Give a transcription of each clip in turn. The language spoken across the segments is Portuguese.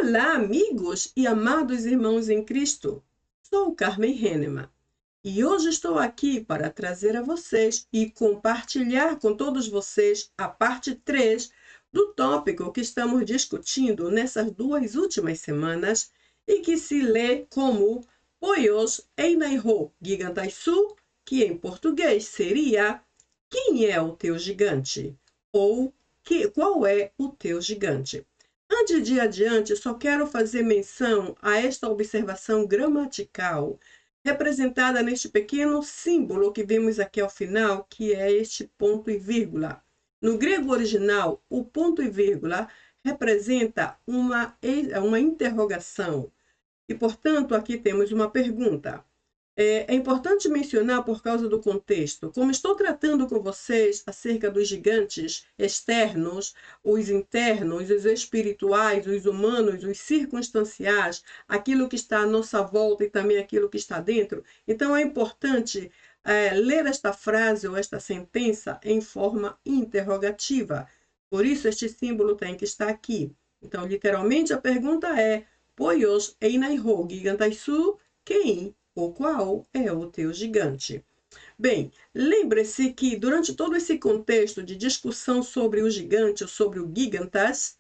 Olá, amigos e amados irmãos em Cristo. Sou Carmen Henneman e hoje estou aqui para trazer a vocês e compartilhar com todos vocês a parte 3 do tópico que estamos discutindo nessas 2 últimas semanas e que se lê como Poios Einaiho Gigantaisu, que em português seria Quem é o teu gigante? Ou qual é o teu gigante? Antes de ir adiante, só quero fazer menção a esta observação gramatical representada neste pequeno símbolo que vimos aqui ao final, que é este ponto e vírgula. No grego original, o ponto e vírgula representa uma interrogação. E, portanto, aqui temos uma pergunta. É importante mencionar, por causa do contexto, como estou tratando com vocês acerca dos gigantes externos, os internos, os espirituais, os humanos, os circunstanciais, aquilo que está à nossa volta e também aquilo que está dentro. Então, é importante ler esta frase ou esta sentença em forma interrogativa. Por isso, este símbolo tem que estar aqui. Então, literalmente, a pergunta é: Poios Einaiho Gigantaisu, quem ou qual é o teu gigante? Bem, lembre-se que durante todo esse contexto de discussão sobre o gigante ou sobre o gigantas,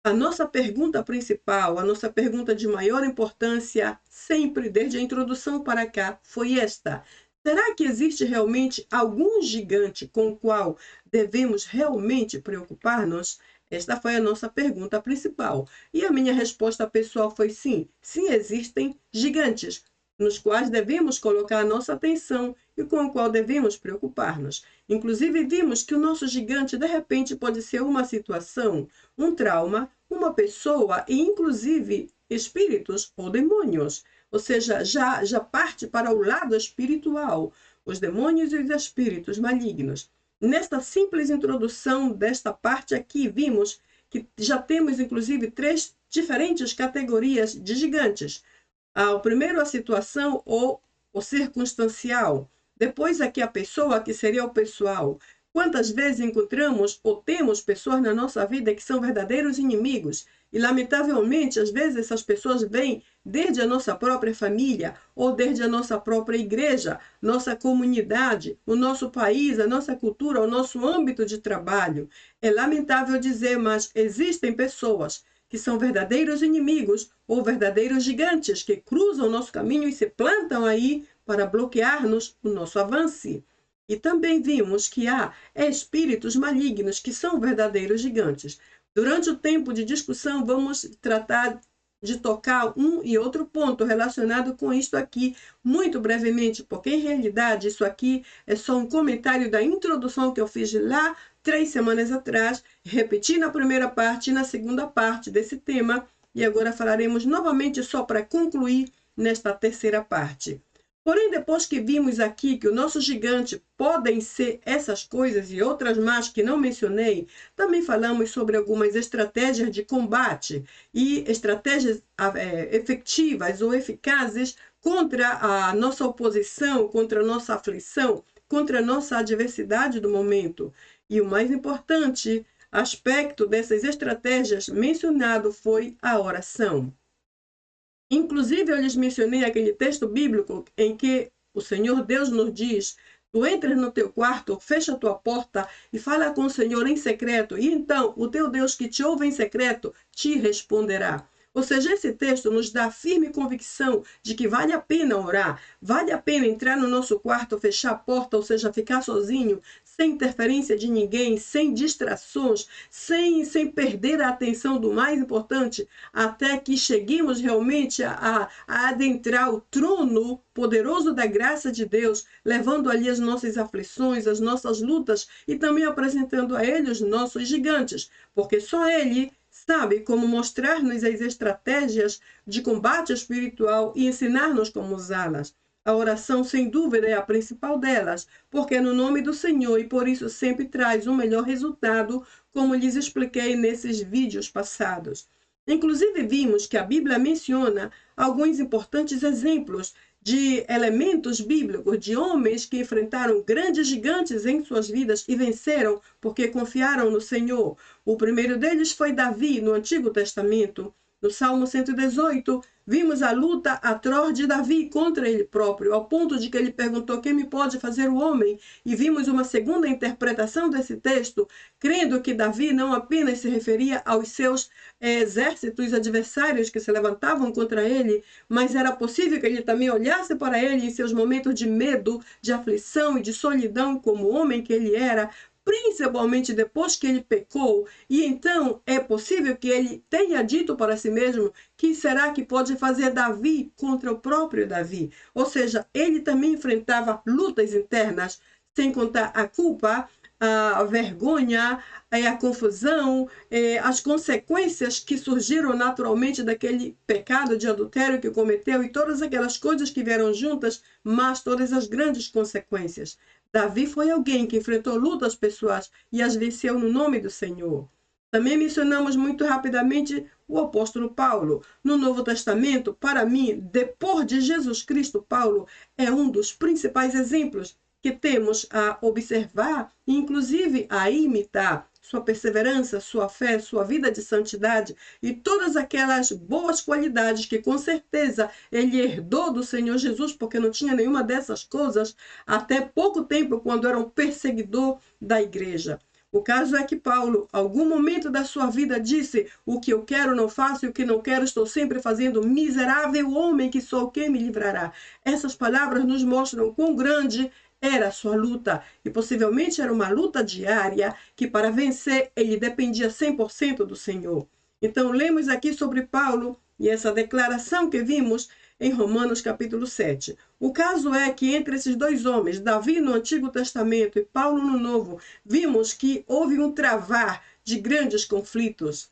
a nossa pergunta principal, a nossa pergunta de maior importância, sempre desde a introdução para cá, foi esta: será que existe realmente algum gigante com o qual devemos realmente preocupar-nos? Esta foi a nossa pergunta principal. E a minha resposta pessoal foi sim. Sim, existem gigantes nos quais devemos colocar a nossa atenção e com o qual devemos preocupar-nos. Inclusive, vimos que o nosso gigante, de repente, pode ser uma situação, um trauma, uma pessoa e, inclusive, espíritos ou demônios. Ou seja, já parte para o lado espiritual, os demônios e os espíritos malignos. Nesta simples introdução desta parte aqui, vimos que já temos, inclusive, 3 diferentes categorias de gigantes. O primeiro, a situação ou o circunstancial. Depois, aqui a pessoa, que seria o pessoal. Quantas vezes encontramos ou temos pessoas na nossa vida que são verdadeiros inimigos? E, lamentavelmente, às vezes essas pessoas vêm desde a nossa própria família ou desde a nossa própria igreja, nossa comunidade, o nosso país, a nossa cultura, o nosso âmbito de trabalho. É lamentável dizer, mas existem pessoas que são verdadeiros inimigos ou verdadeiros gigantes que cruzam o nosso caminho e se plantam aí para bloquear-nos o nosso avanço. E também vimos que há espíritos malignos que são verdadeiros gigantes. Durante o tempo de discussão, vamos tratar de tocar um e outro ponto relacionado com isto aqui, muito brevemente, porque em realidade isso aqui é só um comentário da introdução que eu fiz lá 3 semanas atrás, repeti na primeira parte e na segunda parte desse tema, e agora falaremos novamente só para concluir nesta terceira parte. Porém, depois que vimos aqui que o nosso gigante podem ser essas coisas e outras mais que não mencionei, também falamos sobre algumas estratégias de combate e estratégias efetivas ou eficazes contra a nossa oposição, contra a nossa aflição, contra a nossa adversidade do momento. E o mais importante aspecto dessas estratégias mencionado foi a oração. Inclusive, eu lhes mencionei aquele texto bíblico em que o Senhor Deus nos diz: tu entras no teu quarto, fecha a tua porta e fala com o Senhor em secreto, e então o teu Deus que te ouve em secreto te responderá. Ou seja, esse texto nos dá firme convicção de que vale a pena orar, vale a pena entrar no nosso quarto, fechar a porta, ou seja, ficar sozinho, sem interferência de ninguém, sem distrações, sem perder a atenção do mais importante, até que cheguemos realmente a adentrar o trono poderoso da graça de Deus, levando ali as nossas aflições, as nossas lutas e também apresentando a Ele os nossos gigantes, porque só Ele sabe como mostrar-nos as estratégias de combate espiritual e ensinar-nos como usá-las. A oração, sem dúvida, é a principal delas, porque é no nome do Senhor e por isso sempre traz um melhor resultado, como lhes expliquei nesses vídeos passados. Inclusive, vimos que a Bíblia menciona alguns importantes exemplos de elementos bíblicos, de homens que enfrentaram grandes gigantes em suas vidas e venceram porque confiaram no Senhor. O primeiro deles foi Davi, no Antigo Testamento. No Salmo 118, vimos a luta atroz de Davi contra ele próprio, ao ponto de que ele perguntou: quem me pode fazer o homem? E vimos uma segunda interpretação desse texto, crendo que Davi não apenas se referia aos seus exércitos adversários que se levantavam contra ele, mas era possível que ele também olhasse para ele em seus momentos de medo, de aflição e de solidão, como homem que ele era, principalmente depois que ele pecou, e então é possível que ele tenha dito para si mesmo: que será que pode fazer Davi contra o próprio Davi? Ou seja, ele também enfrentava lutas internas, sem contar a culpa, a vergonha, a confusão, as consequências que surgiram naturalmente daquele pecado de adultério que cometeu e todas aquelas coisas que vieram juntas, mas todas as grandes consequências. Davi foi alguém que enfrentou lutas pessoais e as venceu no nome do Senhor. Também mencionamos muito rapidamente o apóstolo Paulo. No Novo Testamento, para mim, depois de Jesus Cristo, Paulo é um dos principais exemplos que temos a observar e, inclusive, a imitar. Sua perseverança, sua fé, sua vida de santidade e todas aquelas boas qualidades que, com certeza, ele herdou do Senhor Jesus, porque não tinha nenhuma dessas coisas até pouco tempo, quando era um perseguidor da igreja. O caso é que Paulo, em algum momento da sua vida, disse: o que eu quero não faço e o que não quero estou sempre fazendo. Miserável homem que sou, quem me livrará? Essas palavras nos mostram quão grande era a sua luta, e possivelmente era uma luta diária, que para vencer ele dependia 100% do Senhor. Então lemos aqui sobre Paulo e essa declaração que vimos em Romanos capítulo 7. O caso é que entre esses dois homens, Davi no Antigo Testamento e Paulo no Novo, vimos que houve um travar de grandes conflitos.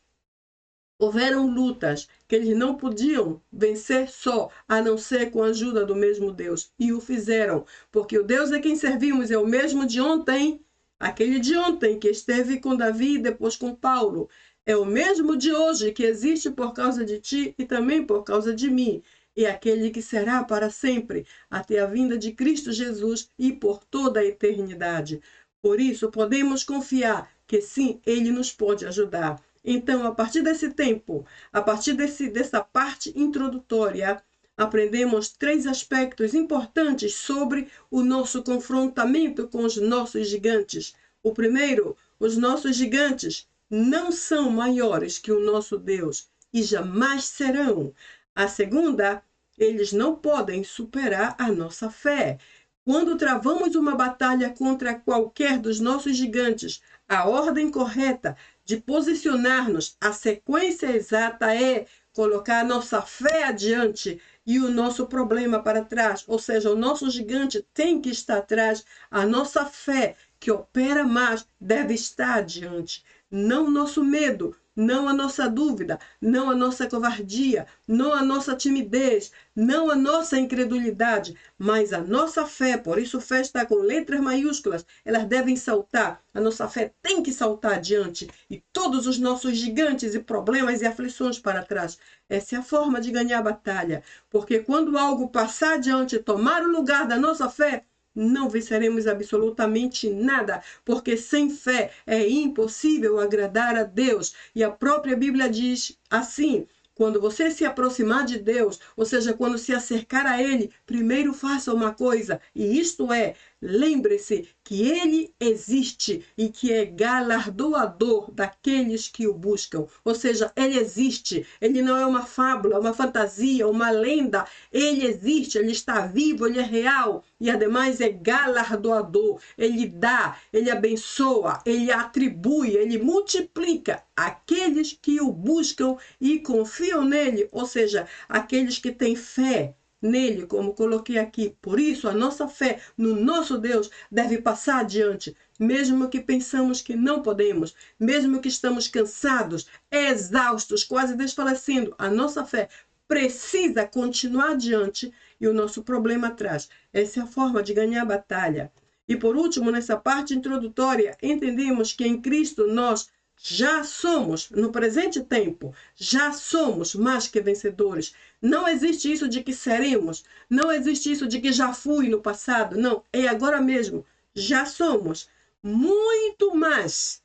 Houveram lutas que eles não podiam vencer só, a não ser com a ajuda do mesmo Deus. E o fizeram, porque o Deus a quem servimos é o mesmo de ontem, aquele de ontem que esteve com Davi e depois com Paulo. É o mesmo de hoje que existe por causa de ti e também por causa de mim. E aquele que será para sempre, até a vinda de Cristo Jesus e por toda a eternidade. Por isso, podemos confiar que sim, ele nos pode ajudar. Então, a partir desse tempo, a partir dessa parte introdutória, aprendemos 3 aspectos importantes sobre o nosso confrontamento com os nossos gigantes. O primeiro, os nossos gigantes não são maiores que o nosso Deus e jamais serão. A segunda, eles não podem superar a nossa fé. Quando travamos uma batalha contra qualquer dos nossos gigantes, a ordem correta de posicionar-nos, a sequência exata é colocar a nossa fé adiante e o nosso problema para trás. Ou seja, o nosso gigante tem que estar atrás, a nossa fé, que opera mais, deve estar adiante. Não o nosso medo, não a nossa dúvida, não a nossa covardia, não a nossa timidez, não a nossa incredulidade, mas a nossa fé. Por isso, fé está com letras maiúsculas, elas devem saltar. A nossa fé tem que saltar adiante e todos os nossos gigantes e problemas e aflições para trás. Essa é a forma de ganhar a batalha, porque quando algo passar adiante e tomar o lugar da nossa fé, não venceremos absolutamente nada, porque sem fé é impossível agradar a Deus. E a própria Bíblia diz assim: quando você se aproximar de Deus, ou seja, quando se acercar a Ele, primeiro faça uma coisa, e isto é, lembre-se que Ele existe e que é galardoador daqueles que o buscam. Ou seja, Ele existe, Ele não é uma fábula, uma fantasia, uma lenda. Ele existe, Ele está vivo, Ele é real e, ademais, é galardoador. Ele dá, Ele abençoa, Ele atribui, Ele multiplica aqueles que o buscam e confiam nele, ou seja, aqueles que têm fé nele, como coloquei aqui. Por isso, a nossa fé no nosso Deus deve passar adiante, mesmo que pensamos que não podemos, mesmo que estamos cansados, exaustos, quase desfalecendo, a nossa fé precisa continuar adiante e o nosso problema atrás. Essa é a forma de ganhar a batalha. E por último, nessa parte introdutória, entendemos que em Cristo nós já somos, no presente tempo, já somos mais que vencedores. Não existe isso de que seremos, não existe isso de que já fui no passado, não, é agora mesmo, já somos muito mais.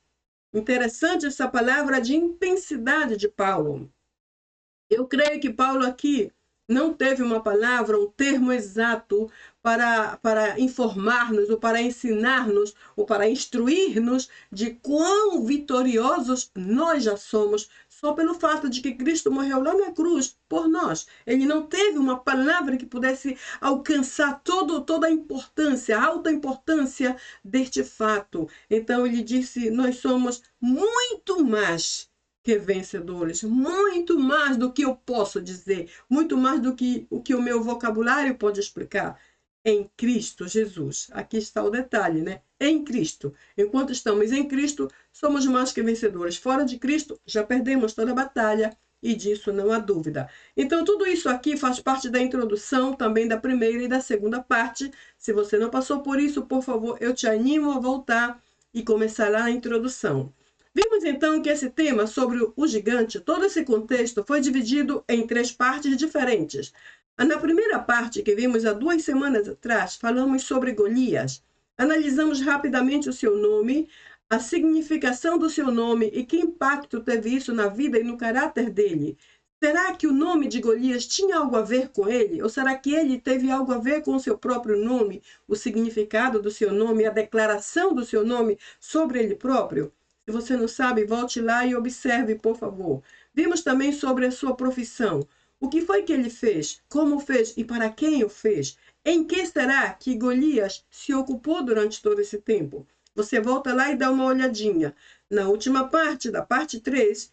Interessante essa palavra de intensidade de Paulo. Eu creio que Paulo aqui não teve uma palavra, um termo exato para informar-nos, ou para ensinar-nos, ou para instruir-nos de quão vitoriosos nós já somos, só pelo fato de que Cristo morreu lá na cruz por nós. Ele não teve uma palavra que pudesse alcançar toda a importância, a alta importância deste fato. Então ele disse: nós somos muito mais que vencedores, muito mais do que eu posso dizer, muito mais do que o meu vocabulário pode explicar. Em Cristo Jesus. Aqui está o detalhe, né? Em Cristo. Enquanto estamos em Cristo, somos mais que vencedores. Fora de Cristo, já perdemos toda a batalha, e disso não há dúvida. Então, tudo isso aqui faz parte da introdução, também da primeira e da segunda parte. Se você não passou por isso, por favor, eu te animo a voltar e começar lá na introdução. Vimos então que esse tema sobre o gigante, todo esse contexto, foi dividido em 3 partes diferentes. Na primeira parte, que vimos há 2 semanas atrás, falamos sobre Golias. Analisamos rapidamente o seu nome, a significação do seu nome e que impacto teve isso na vida e no caráter dele. Será que o nome de Golias tinha algo a ver com ele? Ou será que ele teve algo a ver com o seu próprio nome, o significado do seu nome, a declaração do seu nome sobre ele próprio? Se você não sabe, volte lá e observe, por favor. Vimos também sobre a sua profissão. O que foi que ele fez? Como fez e para quem o fez? Em que será que Golias se ocupou durante todo esse tempo? Você volta lá e dá uma olhadinha. Na última parte, da parte 3,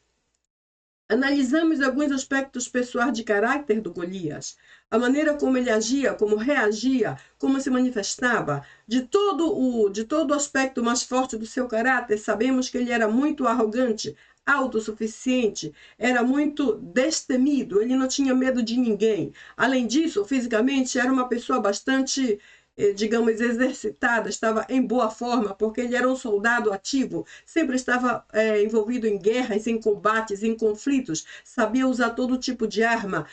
analisamos alguns aspectos pessoais de caráter do Golias, a maneira como ele agia, como reagia, como se manifestava. De todo o aspecto mais forte do seu caráter, sabemos que ele era muito arrogante, autossuficiente, era muito destemido, ele não tinha medo de ninguém. Além disso, fisicamente, era uma pessoa bastante, digamos, exercitada, estava em boa forma, porque ele era um soldado ativo, sempre estava envolvido em guerras, em combates, em conflitos, sabia usar todo tipo de arma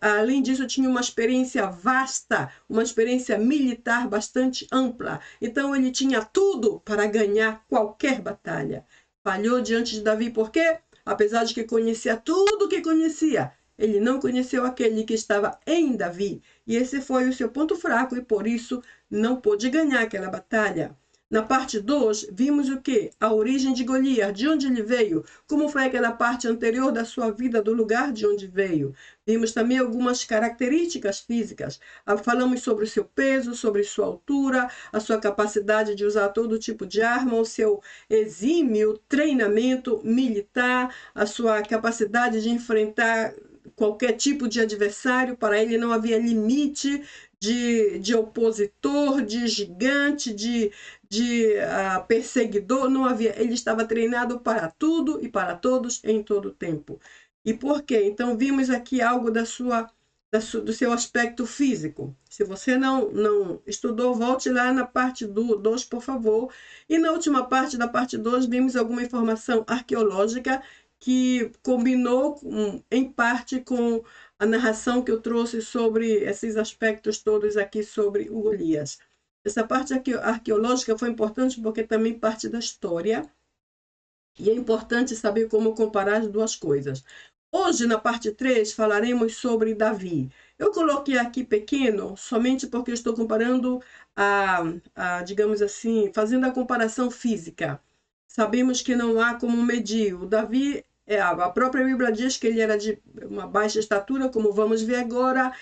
além disso tinha uma experiência vasta, uma experiência militar bastante ampla. Então ele tinha tudo para ganhar qualquer batalha. Falhou diante de Davi por quê? Apesar de que conhecia tudo o que conhecia, ele não conheceu aquele que estava em Davi. E esse foi o seu ponto fraco e por isso não pôde ganhar aquela batalha. Na parte 2, vimos o que? A origem de Golias, de onde ele veio, como foi aquela parte anterior da sua vida, do lugar de onde veio. Vimos também algumas características físicas. Falamos sobre o seu peso, sobre sua altura, a sua capacidade de usar todo tipo de arma, o seu exímio treinamento militar, a sua capacidade de enfrentar qualquer tipo de adversário. Para ele não havia limite de opositor, de gigante, de perseguidor, não havia. Ele estava treinado para tudo e para todos em todo o tempo. E por quê? Então vimos aqui algo do seu aspecto físico. Se você não estudou, volte lá na parte 2, por favor. E na última parte da parte 2, vimos alguma informação arqueológica que combinou em parte com a narração que eu trouxe sobre esses aspectos todos aqui sobre o Golias. Essa parte arqueológica foi importante porque também parte da história e é importante saber como comparar as duas coisas. Hoje, na parte 3, falaremos sobre Davi. Eu coloquei aqui pequeno somente porque estou comparando, digamos assim, fazendo a comparação física. Sabemos que não há como medir. O Davi, a própria Bíblia diz que ele era de uma baixa estatura, como vamos ver agora.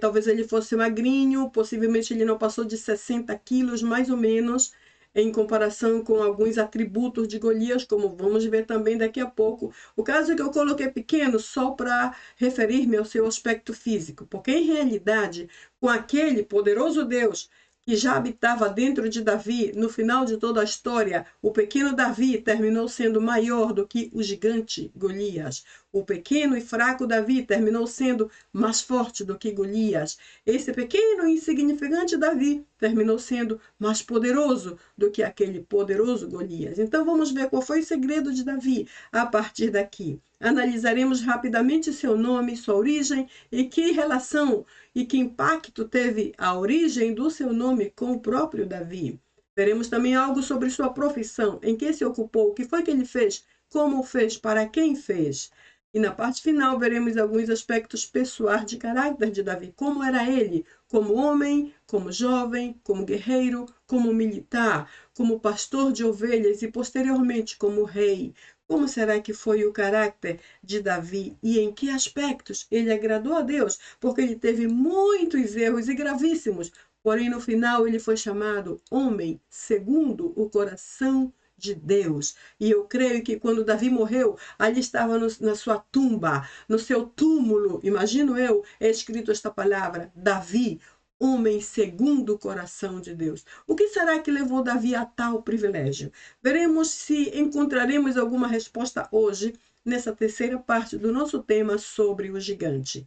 Talvez ele fosse magrinho, possivelmente ele não passou de 60 quilos, mais ou menos, em comparação com alguns atributos de Golias, como vamos ver também daqui a pouco. O caso é que eu coloquei pequeno só para referir-me ao seu aspecto físico, porque em realidade, com aquele poderoso Deus que já habitava dentro de Davi, no final de toda a história, o pequeno Davi terminou sendo maior do que o gigante Golias. O pequeno e fraco Davi terminou sendo mais forte do que Golias. Esse pequeno e insignificante Davi terminou sendo mais poderoso do que aquele poderoso Golias. Então vamos ver qual foi o segredo de Davi a partir daqui. Analisaremos rapidamente seu nome, sua origem e que relação e que impacto teve a origem do seu nome com o próprio Davi. Veremos também algo sobre sua profissão, em que se ocupou, o que foi que ele fez, como fez, para quem fez. E na parte final veremos alguns aspectos pessoais de caráter de Davi. Como era ele, como homem, como jovem, como guerreiro, como militar, como pastor de ovelhas e posteriormente como rei. Como será que foi o caráter de Davi e em que aspectos ele agradou a Deus? Porque ele teve muitos erros e gravíssimos, porém no final ele foi chamado homem segundo o coração de Deus. E eu creio que quando Davi morreu, ali estava na sua tumba, no seu túmulo, imagino eu, é escrito esta palavra, Davi, homem segundo o coração de Deus. O que será que levou Davi a tal privilégio? Veremos se encontraremos alguma resposta hoje, nessa terceira parte do nosso tema sobre o gigante.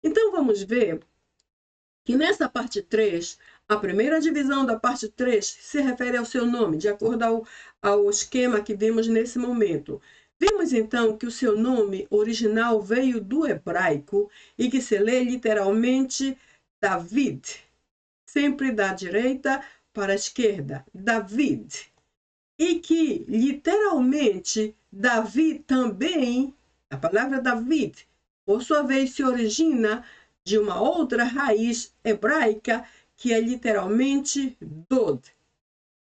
Então vamos ver que nessa parte 3, a primeira divisão da parte 3 se refere ao seu nome, de acordo ao esquema que vimos nesse momento. Vimos então que o seu nome original veio do hebraico e que se lê literalmente David, sempre da direita para a esquerda, David. E que literalmente Davi também, a palavra David, por sua vez se origina de uma outra raiz hebraica que é literalmente Dod,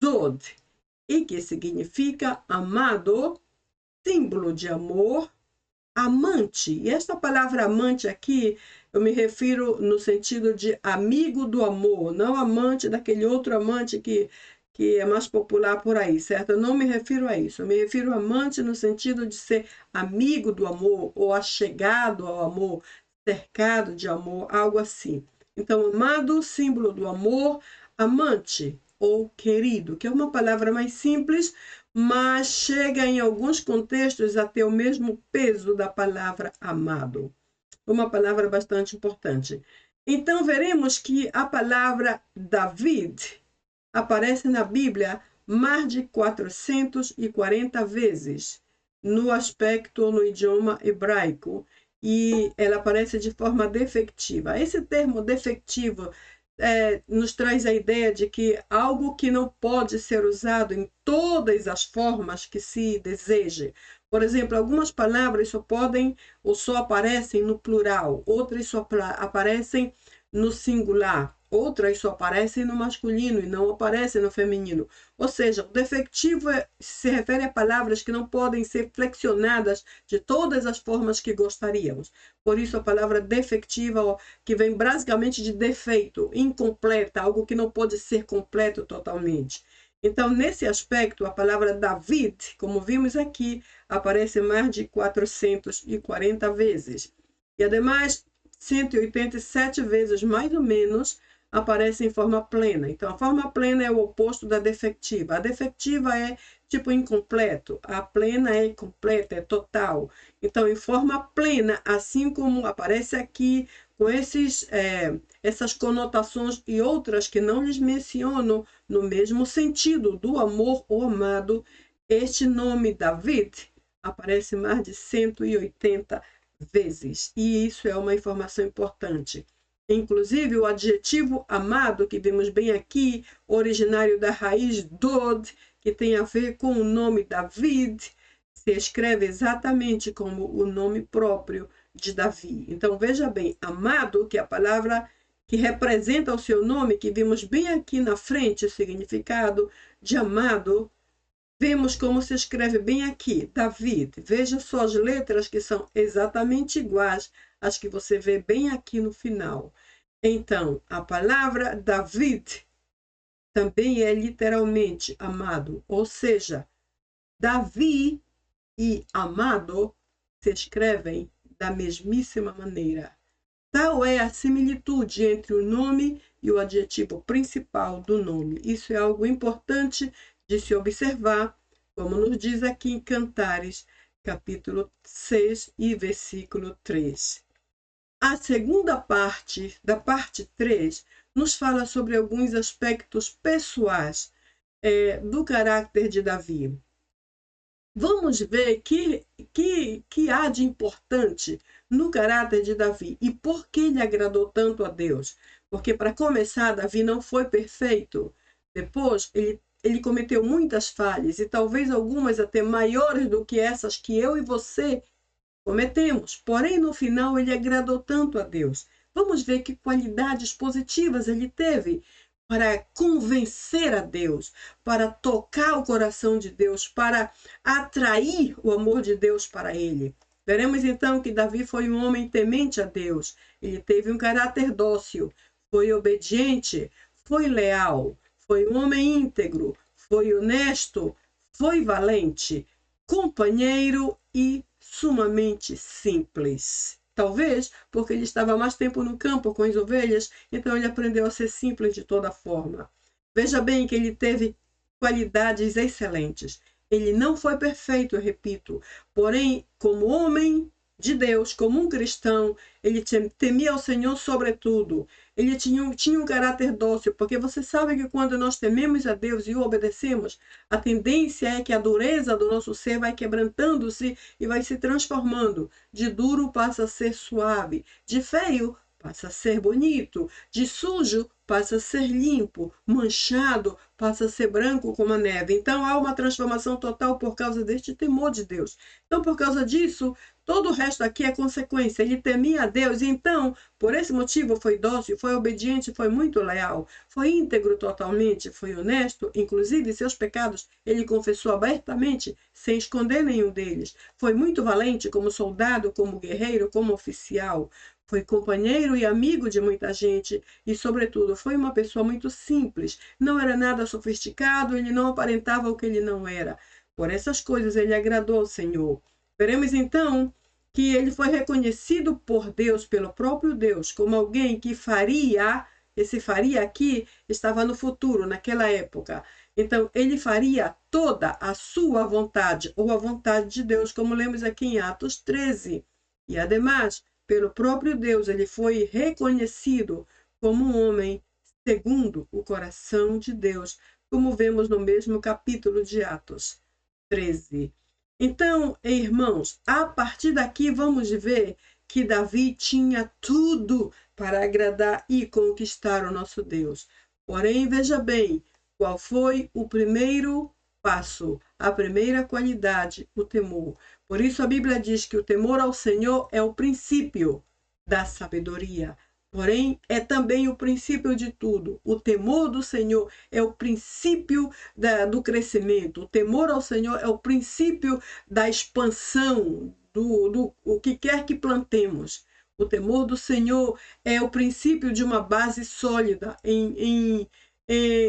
Dod, e que significa amado, símbolo de amor, amante. E esta palavra amante aqui, eu me refiro no sentido de amigo do amor, não amante daquele outro amante que é mais popular por aí, certo? Eu não me refiro a isso. Eu me refiro a amante no sentido de ser amigo do amor ou achegado ao amor, cercado de amor, algo assim. Então, amado, símbolo do amor, amante ou querido, que é uma palavra mais simples, mas chega em alguns contextos a ter o mesmo peso da palavra amado. Uma palavra bastante importante. Então, veremos que a palavra David aparece na Bíblia mais de 440 vezes no aspecto ou no idioma hebraico e ela aparece de forma defectiva. Esse termo defectivo nos traz a ideia de que algo que não pode ser usado em todas as formas que se deseje. Por exemplo, algumas palavras só podem ou só aparecem no plural, outras só aparecem no singular, outras só aparecem no masculino e não aparecem no feminino. Ou seja, o defectivo se refere a palavras que não podem ser flexionadas de todas as formas que gostaríamos. Por isso a palavra defectiva, que vem basicamente de defeito, incompleta, algo que não pode ser completo totalmente. Então, nesse aspecto, a palavra David, como vimos aqui, aparece mais de 440 vezes. E, ademais, 187 vezes, mais ou menos, aparece em forma plena. Então, a forma plena é o oposto da defectiva. A defectiva é tipo incompleto. A plena é completa, é total. Então, em forma plena, assim como aparece aqui, com essas conotações e outras que não lhes menciono no mesmo sentido do amor ou amado, este nome David aparece mais de 180 vezes. E isso é uma informação importante. Inclusive, o adjetivo amado, que vemos bem aqui, originário da raiz Dod, que tem a ver com o nome David, se escreve exatamente como o nome próprio de Davi. Então, veja bem, amado, que é a palavra que representa o seu nome, que vimos bem aqui na frente, o significado de amado, vemos como se escreve bem aqui, David. Veja só as letras que são exatamente iguais às que você vê bem aqui no final. Então, a palavra David também é literalmente amado, ou seja, Davi e amado se escrevem da mesmíssima maneira. Tal é a similitude entre o nome e o adjetivo principal do nome. Isso é algo importante de se observar, como nos diz aqui em Cantares, capítulo 6 e versículo 3. A segunda parte, da parte 3, nos fala sobre alguns aspectos pessoais do caráter de Davi. Vamos ver que há de importante no caráter de Davi e por que ele agradou tanto a Deus. Porque, para começar, Davi não foi perfeito. Depois, ele cometeu muitas falhas e talvez algumas até maiores do que essas que eu e você cometemos. Porém, no final, ele agradou tanto a Deus. Vamos ver que qualidades positivas ele teve para convencer a Deus, para tocar o coração de Deus, para atrair o amor de Deus para ele. Veremos então que Davi foi um homem temente a Deus. Ele teve um caráter dócil, foi obediente, foi leal, foi um homem íntegro, foi honesto, foi valente, companheiro e sumamente simples. Talvez porque ele estava mais tempo no campo com as ovelhas, então ele aprendeu a ser simples de toda forma. Veja bem que ele teve qualidades excelentes. Ele não foi perfeito, eu repito, porém, como homem de Deus, como um cristão, ele temia ao Senhor sobretudo. Ele tinha um caráter dócil, porque você sabe que quando nós tememos a Deus e o obedecemos, a tendência é que a dureza do nosso ser vai quebrantando-se e vai se transformando. De duro passa a ser suave, de feio passa a ser bonito, de sujo passa a ser limpo, manchado passa a ser branco como a neve. Então há uma transformação total por causa deste temor de Deus. Então, por causa disso, todo o resto aqui é consequência. Ele temia a Deus, e então, por esse motivo, foi dócil, foi obediente, foi muito leal, foi íntegro totalmente, foi honesto, inclusive seus pecados ele confessou abertamente, sem esconder nenhum deles. Foi muito valente como soldado, como guerreiro, como oficial. Foi companheiro e amigo de muita gente e, sobretudo, foi uma pessoa muito simples. Não era nada sofisticado, ele não aparentava o que ele não era. Por essas coisas ele agradou ao Senhor. Veremos então que ele foi reconhecido por Deus, pelo próprio Deus, como alguém que faria, esse faria aqui estava no futuro, naquela época. Então, ele faria toda a sua vontade, ou a vontade de Deus, como lemos aqui em Atos 13. E, ademais, pelo próprio Deus, ele foi reconhecido como um homem segundo o coração de Deus, como vemos no mesmo capítulo de Atos 13. Então, irmãos, a partir daqui vamos ver que Davi tinha tudo para agradar e conquistar o nosso Deus. Porém, veja bem, qual foi o primeiro passo, a primeira qualidade, o temor. Por isso a Bíblia diz que o temor ao Senhor é o princípio da sabedoria. Porém, é também o princípio de tudo. O temor do Senhor é o princípio do crescimento. O temor ao Senhor é o princípio da expansão, do o que quer que plantemos. O temor do Senhor é o princípio de uma base sólida,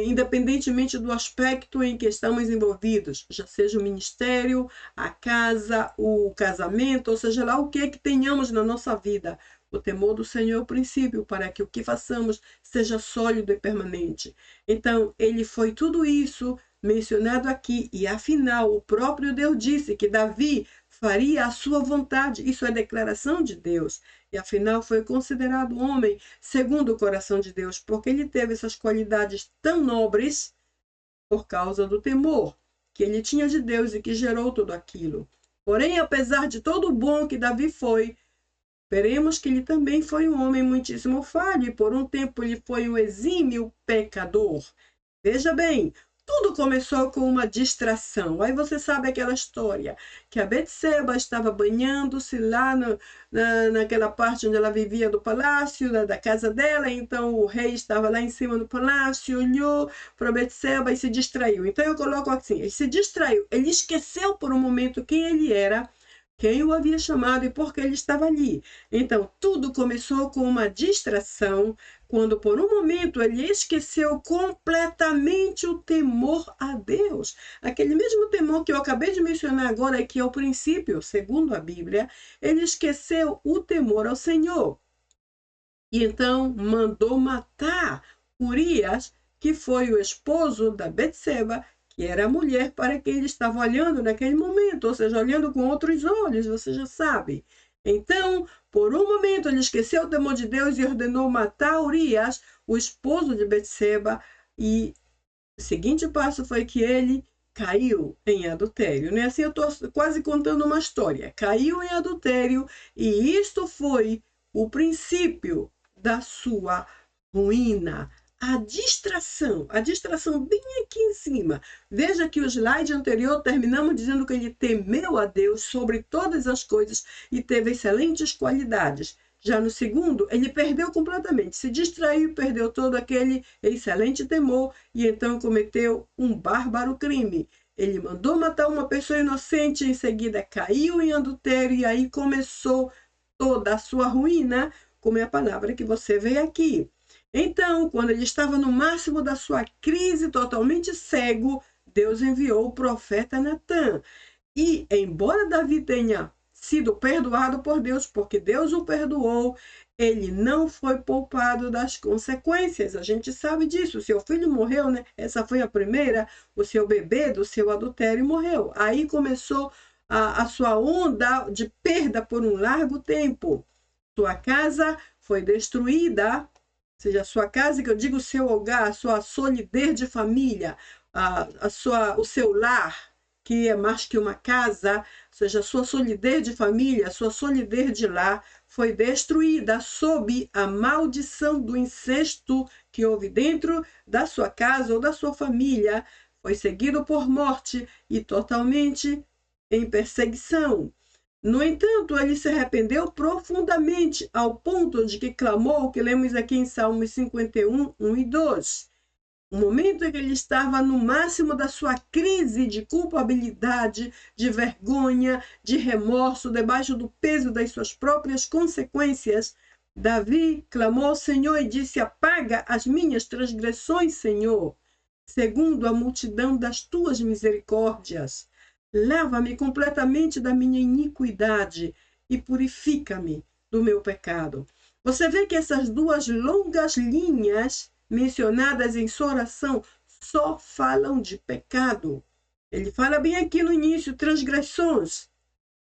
independentemente do aspecto em que estamos envolvidos, já seja o ministério, a casa, o casamento, ou seja lá o que tenhamos na nossa vida. O temor do Senhor é o princípio para que o que façamos seja sólido e permanente. Então, ele foi tudo isso mencionado aqui, e afinal, o próprio Deus disse que Davi faria a sua vontade. Isso é declaração de Deus. E afinal foi considerado homem segundo o coração de Deus, porque ele teve essas qualidades tão nobres por causa do temor que ele tinha de Deus e que gerou tudo aquilo. Porém, apesar de todo o bom que Davi foi, veremos que ele também foi um homem muitíssimo falho, e por um tempo ele foi um exímio pecador. Veja bem, tudo começou com uma distração. Aí você sabe aquela história, que a Betseba estava banhando-se lá naquela parte onde ela vivia do palácio, da casa dela, então o rei estava lá em cima do palácio, olhou para Betseba e se distraiu. Então eu coloco assim, ele se distraiu, ele esqueceu por um momento quem ele era, quem o havia chamado e por que ele estava ali. Então, tudo começou com uma distração, quando por um momento ele esqueceu completamente o temor a Deus. Aquele mesmo temor que eu acabei de mencionar agora, que é o princípio, segundo a Bíblia, ele esqueceu o temor ao Senhor. E então mandou matar Urias, que foi o esposo da Betseba, que era a mulher para quem ele estava olhando naquele momento, ou seja, olhando com outros olhos, você já sabe. Então, por um momento, ele esqueceu o temor de Deus e ordenou matar Urias, o esposo de Betseba, e o seguinte passo foi que ele caiu em adultério. Né? Assim, eu estou quase contando uma história. Caiu em adultério, e isto foi o princípio da sua ruína. a distração bem aqui em cima. Veja que o slide anterior terminamos dizendo que ele temeu a Deus sobre todas as coisas e teve excelentes qualidades. Já no segundo, ele perdeu completamente, se distraiu, perdeu todo aquele excelente temor e então cometeu um bárbaro crime. Ele mandou matar uma pessoa inocente, em seguida caiu em adultério e aí começou toda a sua ruína, como é a palavra que você vê aqui. Então, quando ele estava no máximo da sua crise, totalmente cego, Deus enviou o profeta Natã. E, embora Davi tenha sido perdoado por Deus, porque Deus o perdoou, ele não foi poupado das consequências. A gente sabe disso. O seu filho morreu, né? Essa foi a primeira. O seu bebê do seu adultério morreu. Aí começou a sua onda de perda por um largo tempo. Sua casa foi destruída, ou seja, a sua casa, que eu digo o seu hogar, a sua solidez de família, o seu lar, que é mais que uma casa, ou seja, a sua solidez de família, a sua solidez de lar, foi destruída sob a maldição do incesto que houve dentro da sua casa ou da sua família, foi seguido por morte e totalmente em perseguição. No entanto, ele se arrependeu profundamente, ao ponto de que clamou, que lemos aqui em Salmos 51, 1 e 2. O momento em que ele estava no máximo da sua crise de culpabilidade, de vergonha, de remorso, debaixo do peso das suas próprias consequências, Davi clamou ao Senhor e disse: apaga as minhas transgressões, Senhor, segundo a multidão das tuas misericórdias. Lava-me completamente da minha iniquidade e purifica-me do meu pecado. Você vê que essas duas longas linhas mencionadas em sua oração só falam de pecado. Ele fala bem aqui no início, transgressões.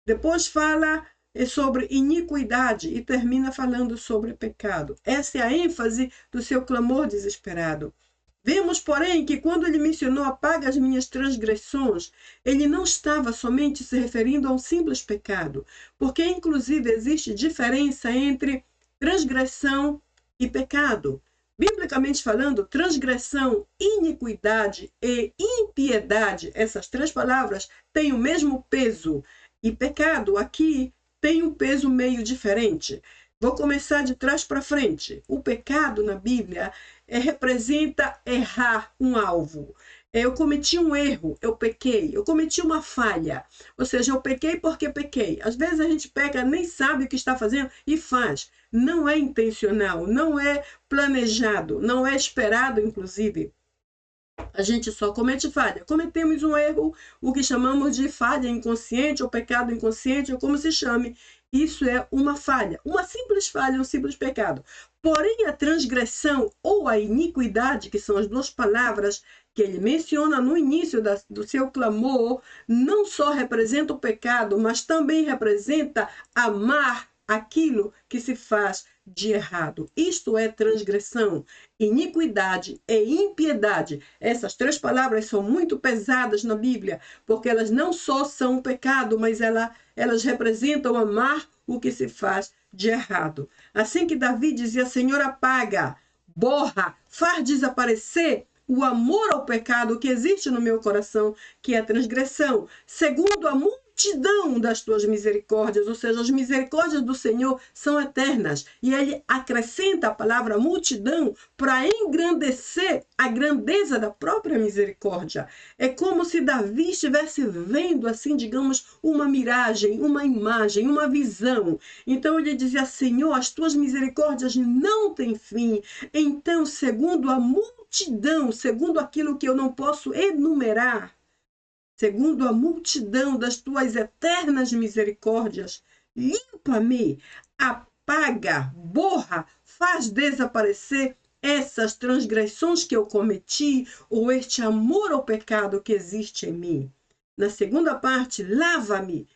Depois fala sobre iniquidade e termina falando sobre pecado. Essa é a ênfase do seu clamor desesperado. Vemos, porém, que quando ele mencionou apaga as minhas transgressões, ele não estava somente se referindo a um simples pecado, porque inclusive existe diferença entre transgressão e pecado. Biblicamente falando, transgressão, iniquidade e impiedade, essas três palavras têm o mesmo peso, e pecado aqui tem um peso meio diferente. Vou começar de trás para frente. O pecado na Bíblia representa errar um alvo. Eu cometi um erro, eu pequei, eu cometi uma falha. Ou seja, eu pequei porque pequei. Às vezes a gente peca, nem sabe o que está fazendo e faz. Não é intencional, não é planejado, não é esperado, inclusive. A gente só comete falha. Cometemos um erro, o que chamamos de falha inconsciente ou pecado inconsciente, ou como se chame. Isso é uma falha, uma simples falha, um simples pecado. Porém, a transgressão ou a iniquidade, que são as duas palavras que ele menciona no início do seu clamor, não só representa o pecado, mas também representa amar aquilo que se faz de errado. Isto é transgressão, iniquidade e impiedade. Essas três palavras são muito pesadas na Bíblia, porque elas não só são um pecado, mas elas representam amar o que se faz de errado. Assim que Davi dizia: Senhor, apaga, borra, faz desaparecer o amor ao pecado que existe no meu coração, que é a transgressão, segundo a multidão das tuas misericórdias, ou seja, as misericórdias do Senhor são eternas. E ele acrescenta a palavra multidão para engrandecer a grandeza da própria misericórdia. É como se Davi estivesse vendo, assim, digamos, uma miragem, uma imagem, uma visão. Então ele dizia: Senhor, as tuas misericórdias não têm fim. Então, segundo a multidão, segundo aquilo que eu não posso enumerar, segundo a multidão das tuas eternas misericórdias, limpa-me, apaga, borra, faz desaparecer essas transgressões que eu cometi ou este amor ao pecado que existe em mim. Na segunda parte, lava-me.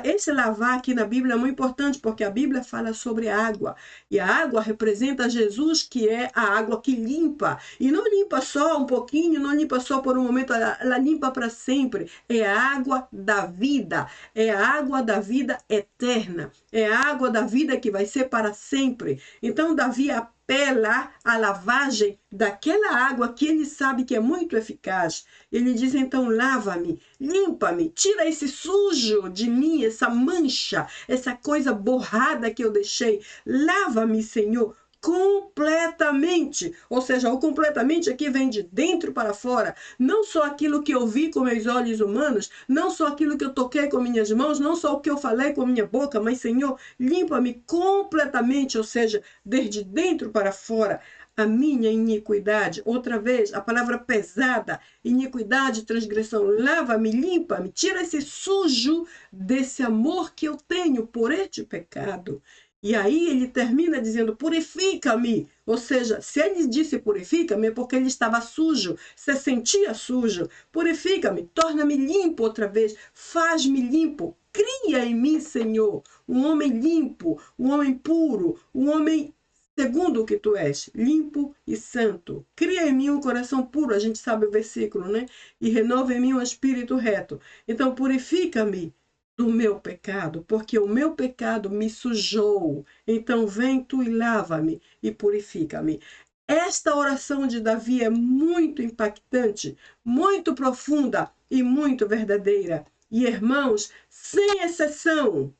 Esse lavar aqui na Bíblia é muito importante, porque a Bíblia fala sobre água. E a água representa Jesus, que é a água que limpa. E não limpa só um pouquinho, não limpa só por um momento, ela limpa para sempre. É a água da vida. É a água da vida eterna. É a água da vida que vai ser para sempre. Então, Davi apela à lavagem daquela água que ele sabe que é muito eficaz. Ele diz, então, lava-me, limpa-me, tira esse sujo de mim, essa mancha, essa coisa borrada que eu deixei. Lava-me, Senhor, completamente. Ou seja, o completamente aqui vem de dentro para fora. Não só aquilo que eu vi com meus olhos humanos, não só aquilo que eu toquei com minhas mãos, não só o que eu falei com minha boca, mas, Senhor, limpa-me completamente, ou seja, desde dentro para fora. A minha iniquidade, outra vez, a palavra pesada, iniquidade, transgressão, lava-me, limpa-me, tira esse sujo desse amor que eu tenho por este pecado. E aí ele termina dizendo, purifica-me. Ou seja, se ele disse purifica-me, é porque ele estava sujo, se sentia sujo. Purifica-me, torna-me limpo outra vez, faz-me limpo. Cria em mim, Senhor, um homem limpo, um homem puro, um homem segundo o que tu és, limpo e santo. Cria em mim um coração puro, a gente sabe o versículo, né? E renova em mim um espírito reto. Então purifica-me do meu pecado, porque o meu pecado me sujou. Então vem tu e lava-me e purifica-me. Esta oração de Davi é muito impactante, muito profunda e muito verdadeira. E irmãos, sem exceção,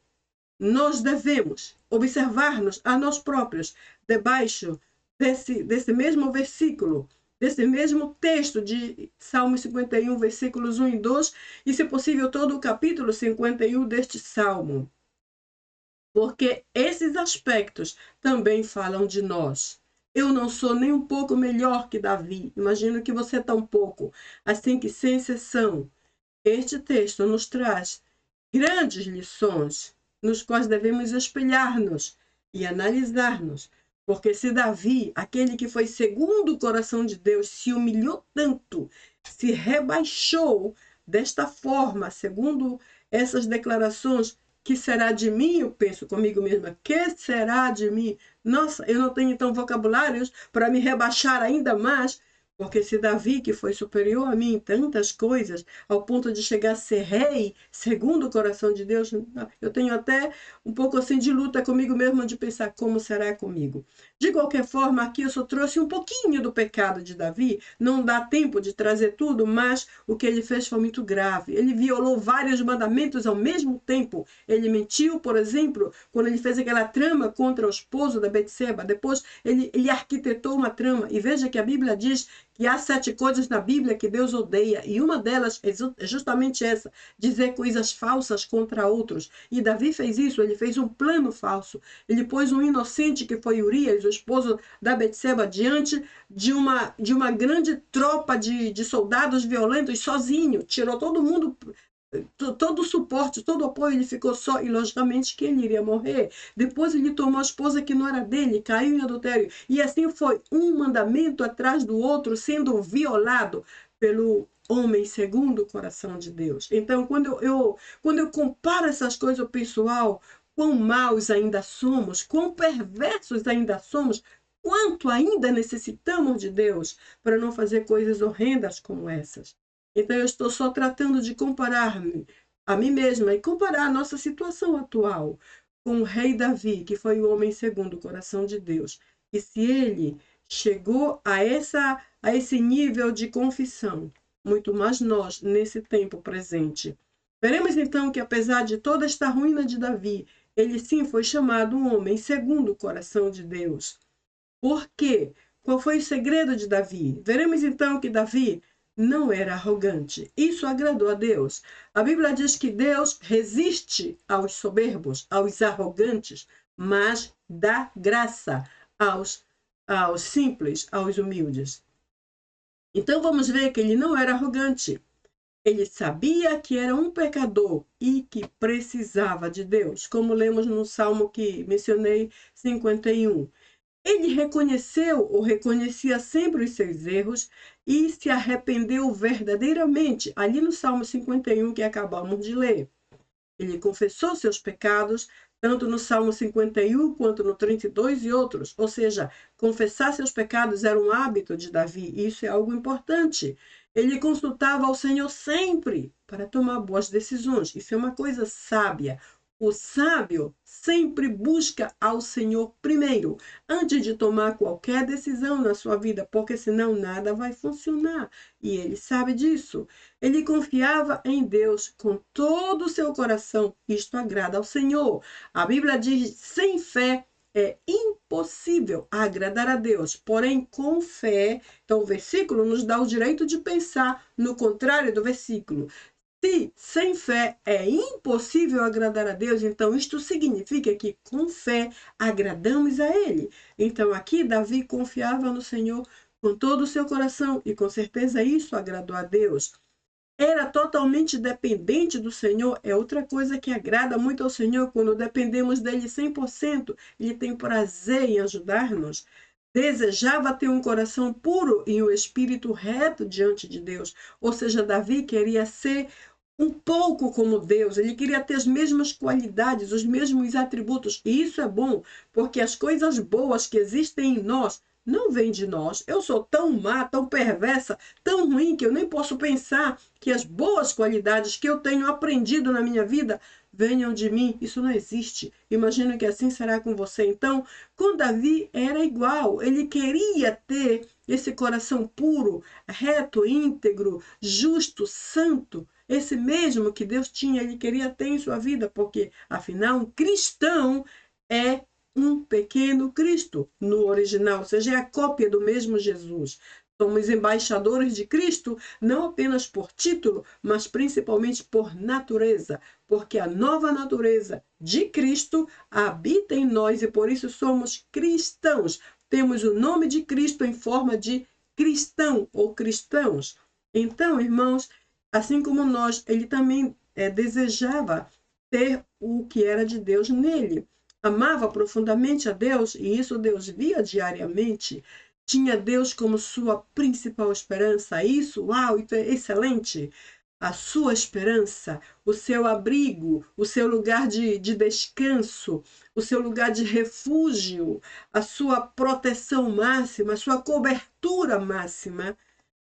nós devemos observar-nos a nós próprios debaixo desse mesmo versículo, desse mesmo texto de Salmo 51, versículos 1 e 2, e, se possível, todo o capítulo 51 deste Salmo. Porque esses aspectos também falam de nós. Eu não sou nem um pouco melhor que Davi. Imagino que você tampouco. Assim que, sem exceção, este texto nos traz grandes lições nos quais devemos espelhar-nos e analisar-nos. Porque se Davi, aquele que foi segundo o coração de Deus, se humilhou tanto, se rebaixou desta forma, segundo essas declarações, que será de mim? Eu penso comigo mesma, que será de mim? Nossa, eu não tenho então vocabulários para me rebaixar ainda mais. Porque se Davi, que foi superior a mim em tantas coisas, ao ponto de chegar a ser rei, segundo o coração de Deus, eu tenho até um pouco assim de luta comigo mesmo, de pensar como será comigo. De qualquer forma, aqui eu só trouxe um pouquinho do pecado de Davi, não dá tempo de trazer tudo, mas o que ele fez foi muito grave. Ele violou vários mandamentos ao mesmo tempo. Ele mentiu, por exemplo, quando ele fez aquela trama contra o esposo da Betseba. Depois ele arquitetou uma trama. E veja que a Bíblia diz que há 7 coisas na Bíblia que Deus odeia, e uma delas é justamente essa, dizer coisas falsas contra outros. E Davi fez isso, ele fez um plano falso. Ele pôs um inocente, que foi Urias, o esposo da Betseba, diante de uma grande tropa de soldados violentos, sozinho. Tirou todo mundo, todo o suporte, todo o apoio, ele ficou só, e logicamente que ele iria morrer. Depois ele tomou a esposa que não era dele, caiu em adultério, e assim foi um mandamento atrás do outro sendo violado pelo homem segundo o coração de Deus. Então, quando eu comparo essas coisas, eu penso, quão maus ainda somos, quão perversos ainda somos, quanto ainda necessitamos de Deus para não fazer coisas horrendas como essas. Então, eu estou só tratando de comparar-me a mim mesma e comparar a nossa situação atual com o rei Davi, que foi o homem segundo o coração de Deus. E se ele chegou a esse nível de confissão, muito mais nós, nesse tempo presente. Veremos então que, apesar de toda esta ruína de Davi, ele sim foi chamado um homem segundo o coração de Deus. Por quê? Qual foi o segredo de Davi? Veremos então que Davi não era arrogante. Isso agradou a Deus. A Bíblia diz que Deus resiste aos soberbos, aos arrogantes, mas dá graça aos simples, aos humildes. Então vamos ver que ele não era arrogante. Ele sabia que era um pecador e que precisava de Deus, como lemos no Salmo que mencionei, 51. Ele reconheceu ou reconhecia sempre os seus erros e se arrependeu verdadeiramente, ali no Salmo 51 que acabamos de ler. Ele confessou seus pecados, tanto no Salmo 51 quanto no 32 e outros. Ou seja, confessar seus pecados era um hábito de Davi, e isso é algo importante. Ele consultava ao Senhor sempre para tomar boas decisões. Isso é uma coisa sábia. O sábio sempre busca ao Senhor primeiro, antes de tomar qualquer decisão na sua vida, porque senão nada vai funcionar. E ele sabe disso. Ele confiava em Deus com todo o seu coração. Isto agrada ao Senhor. A Bíblia diz: sem fé é impossível agradar a Deus, porém com fé. Então o versículo nos dá o direito de pensar no contrário do versículo. Se sem fé é impossível agradar a Deus, então isto significa que com fé agradamos a Ele. Então aqui Davi confiava no Senhor com todo o seu coração e com certeza isso agradou a Deus. Era totalmente dependente do Senhor, é outra coisa que agrada muito ao Senhor, quando dependemos dele 100%, ele tem prazer em ajudar-nos. Desejava ter um coração puro e um espírito reto diante de Deus. Ou seja, Davi queria ser um pouco como Deus, ele queria ter as mesmas qualidades, os mesmos atributos. E isso é bom, porque as coisas boas que existem em nós não vêm de nós. Eu sou tão má, tão perversa, tão ruim, que eu nem posso pensar que as boas qualidades que eu tenho aprendido na minha vida venham de mim. Isso não existe. Imagino que assim será com você. Então, com Davi era igual. Ele queria ter esse coração puro, reto, íntegro, justo, santo. Esse mesmo que Deus tinha, ele queria ter em sua vida, porque, afinal, um cristão é um pequeno Cristo no original, ou seja, é a cópia do mesmo Jesus. Somos embaixadores de Cristo, não apenas por título, mas principalmente por natureza, porque a nova natureza de Cristo habita em nós e por isso somos cristãos. Temos o nome de Cristo em forma de cristão ou cristãos. Então, irmãos, assim como nós, ele também desejava ter o que era de Deus nele. Amava profundamente a Deus, e isso Deus via diariamente. Tinha Deus como sua principal esperança. Isso, uau, isso é excelente. A sua esperança, o seu abrigo, o seu lugar de descanso, o seu lugar de refúgio, a sua proteção máxima, a sua cobertura máxima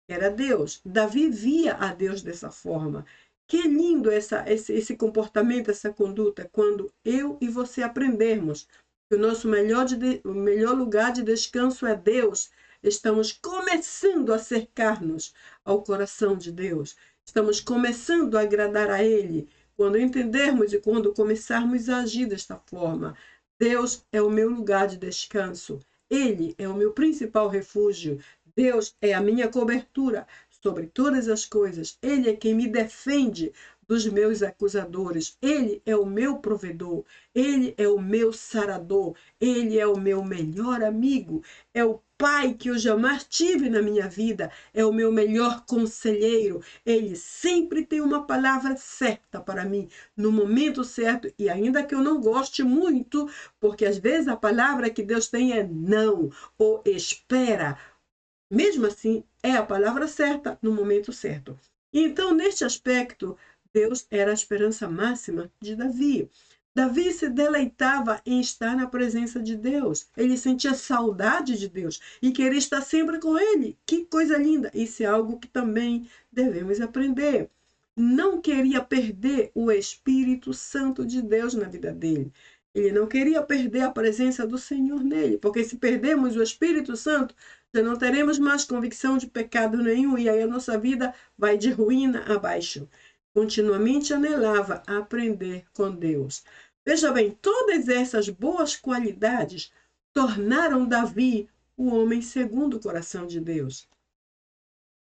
era Deus. Davi via a Deus dessa forma. Que lindo esse comportamento, essa conduta, quando eu e você aprendermos que o nosso o melhor lugar de descanso é Deus. Estamos começando a cercar-nos ao coração de Deus. Estamos começando a agradar a Ele. Quando entendermos e quando começarmos a agir desta forma, Deus é o meu lugar de descanso. Ele é o meu principal refúgio. Deus é a minha cobertura sobre todas as coisas. Ele é quem me defende dos meus acusadores. Ele é o meu provedor. Ele é o meu sarador. Ele é o meu melhor amigo. É o pai que eu jamais tive na minha vida. É o meu melhor conselheiro. Ele sempre tem uma palavra certa para mim, no momento certo. E ainda que eu não goste muito, porque às vezes a palavra que Deus tem é não ou espera. Mesmo assim, é a palavra certa no momento certo. Então, neste aspecto, Deus era a esperança máxima de Davi. Davi se deleitava em estar na presença de Deus. Ele sentia saudade de Deus e queria estar sempre com Ele. Que coisa linda! Isso é algo que também devemos aprender. Não queria perder o Espírito Santo de Deus na vida dele. Ele não queria perder a presença do Senhor nele, porque se perdemos o Espírito Santo, já não teremos mais convicção de pecado nenhum e aí a nossa vida vai de ruína abaixo. Continuamente anelava a aprender com Deus. Veja bem, todas essas boas qualidades tornaram Davi o homem segundo o coração de Deus.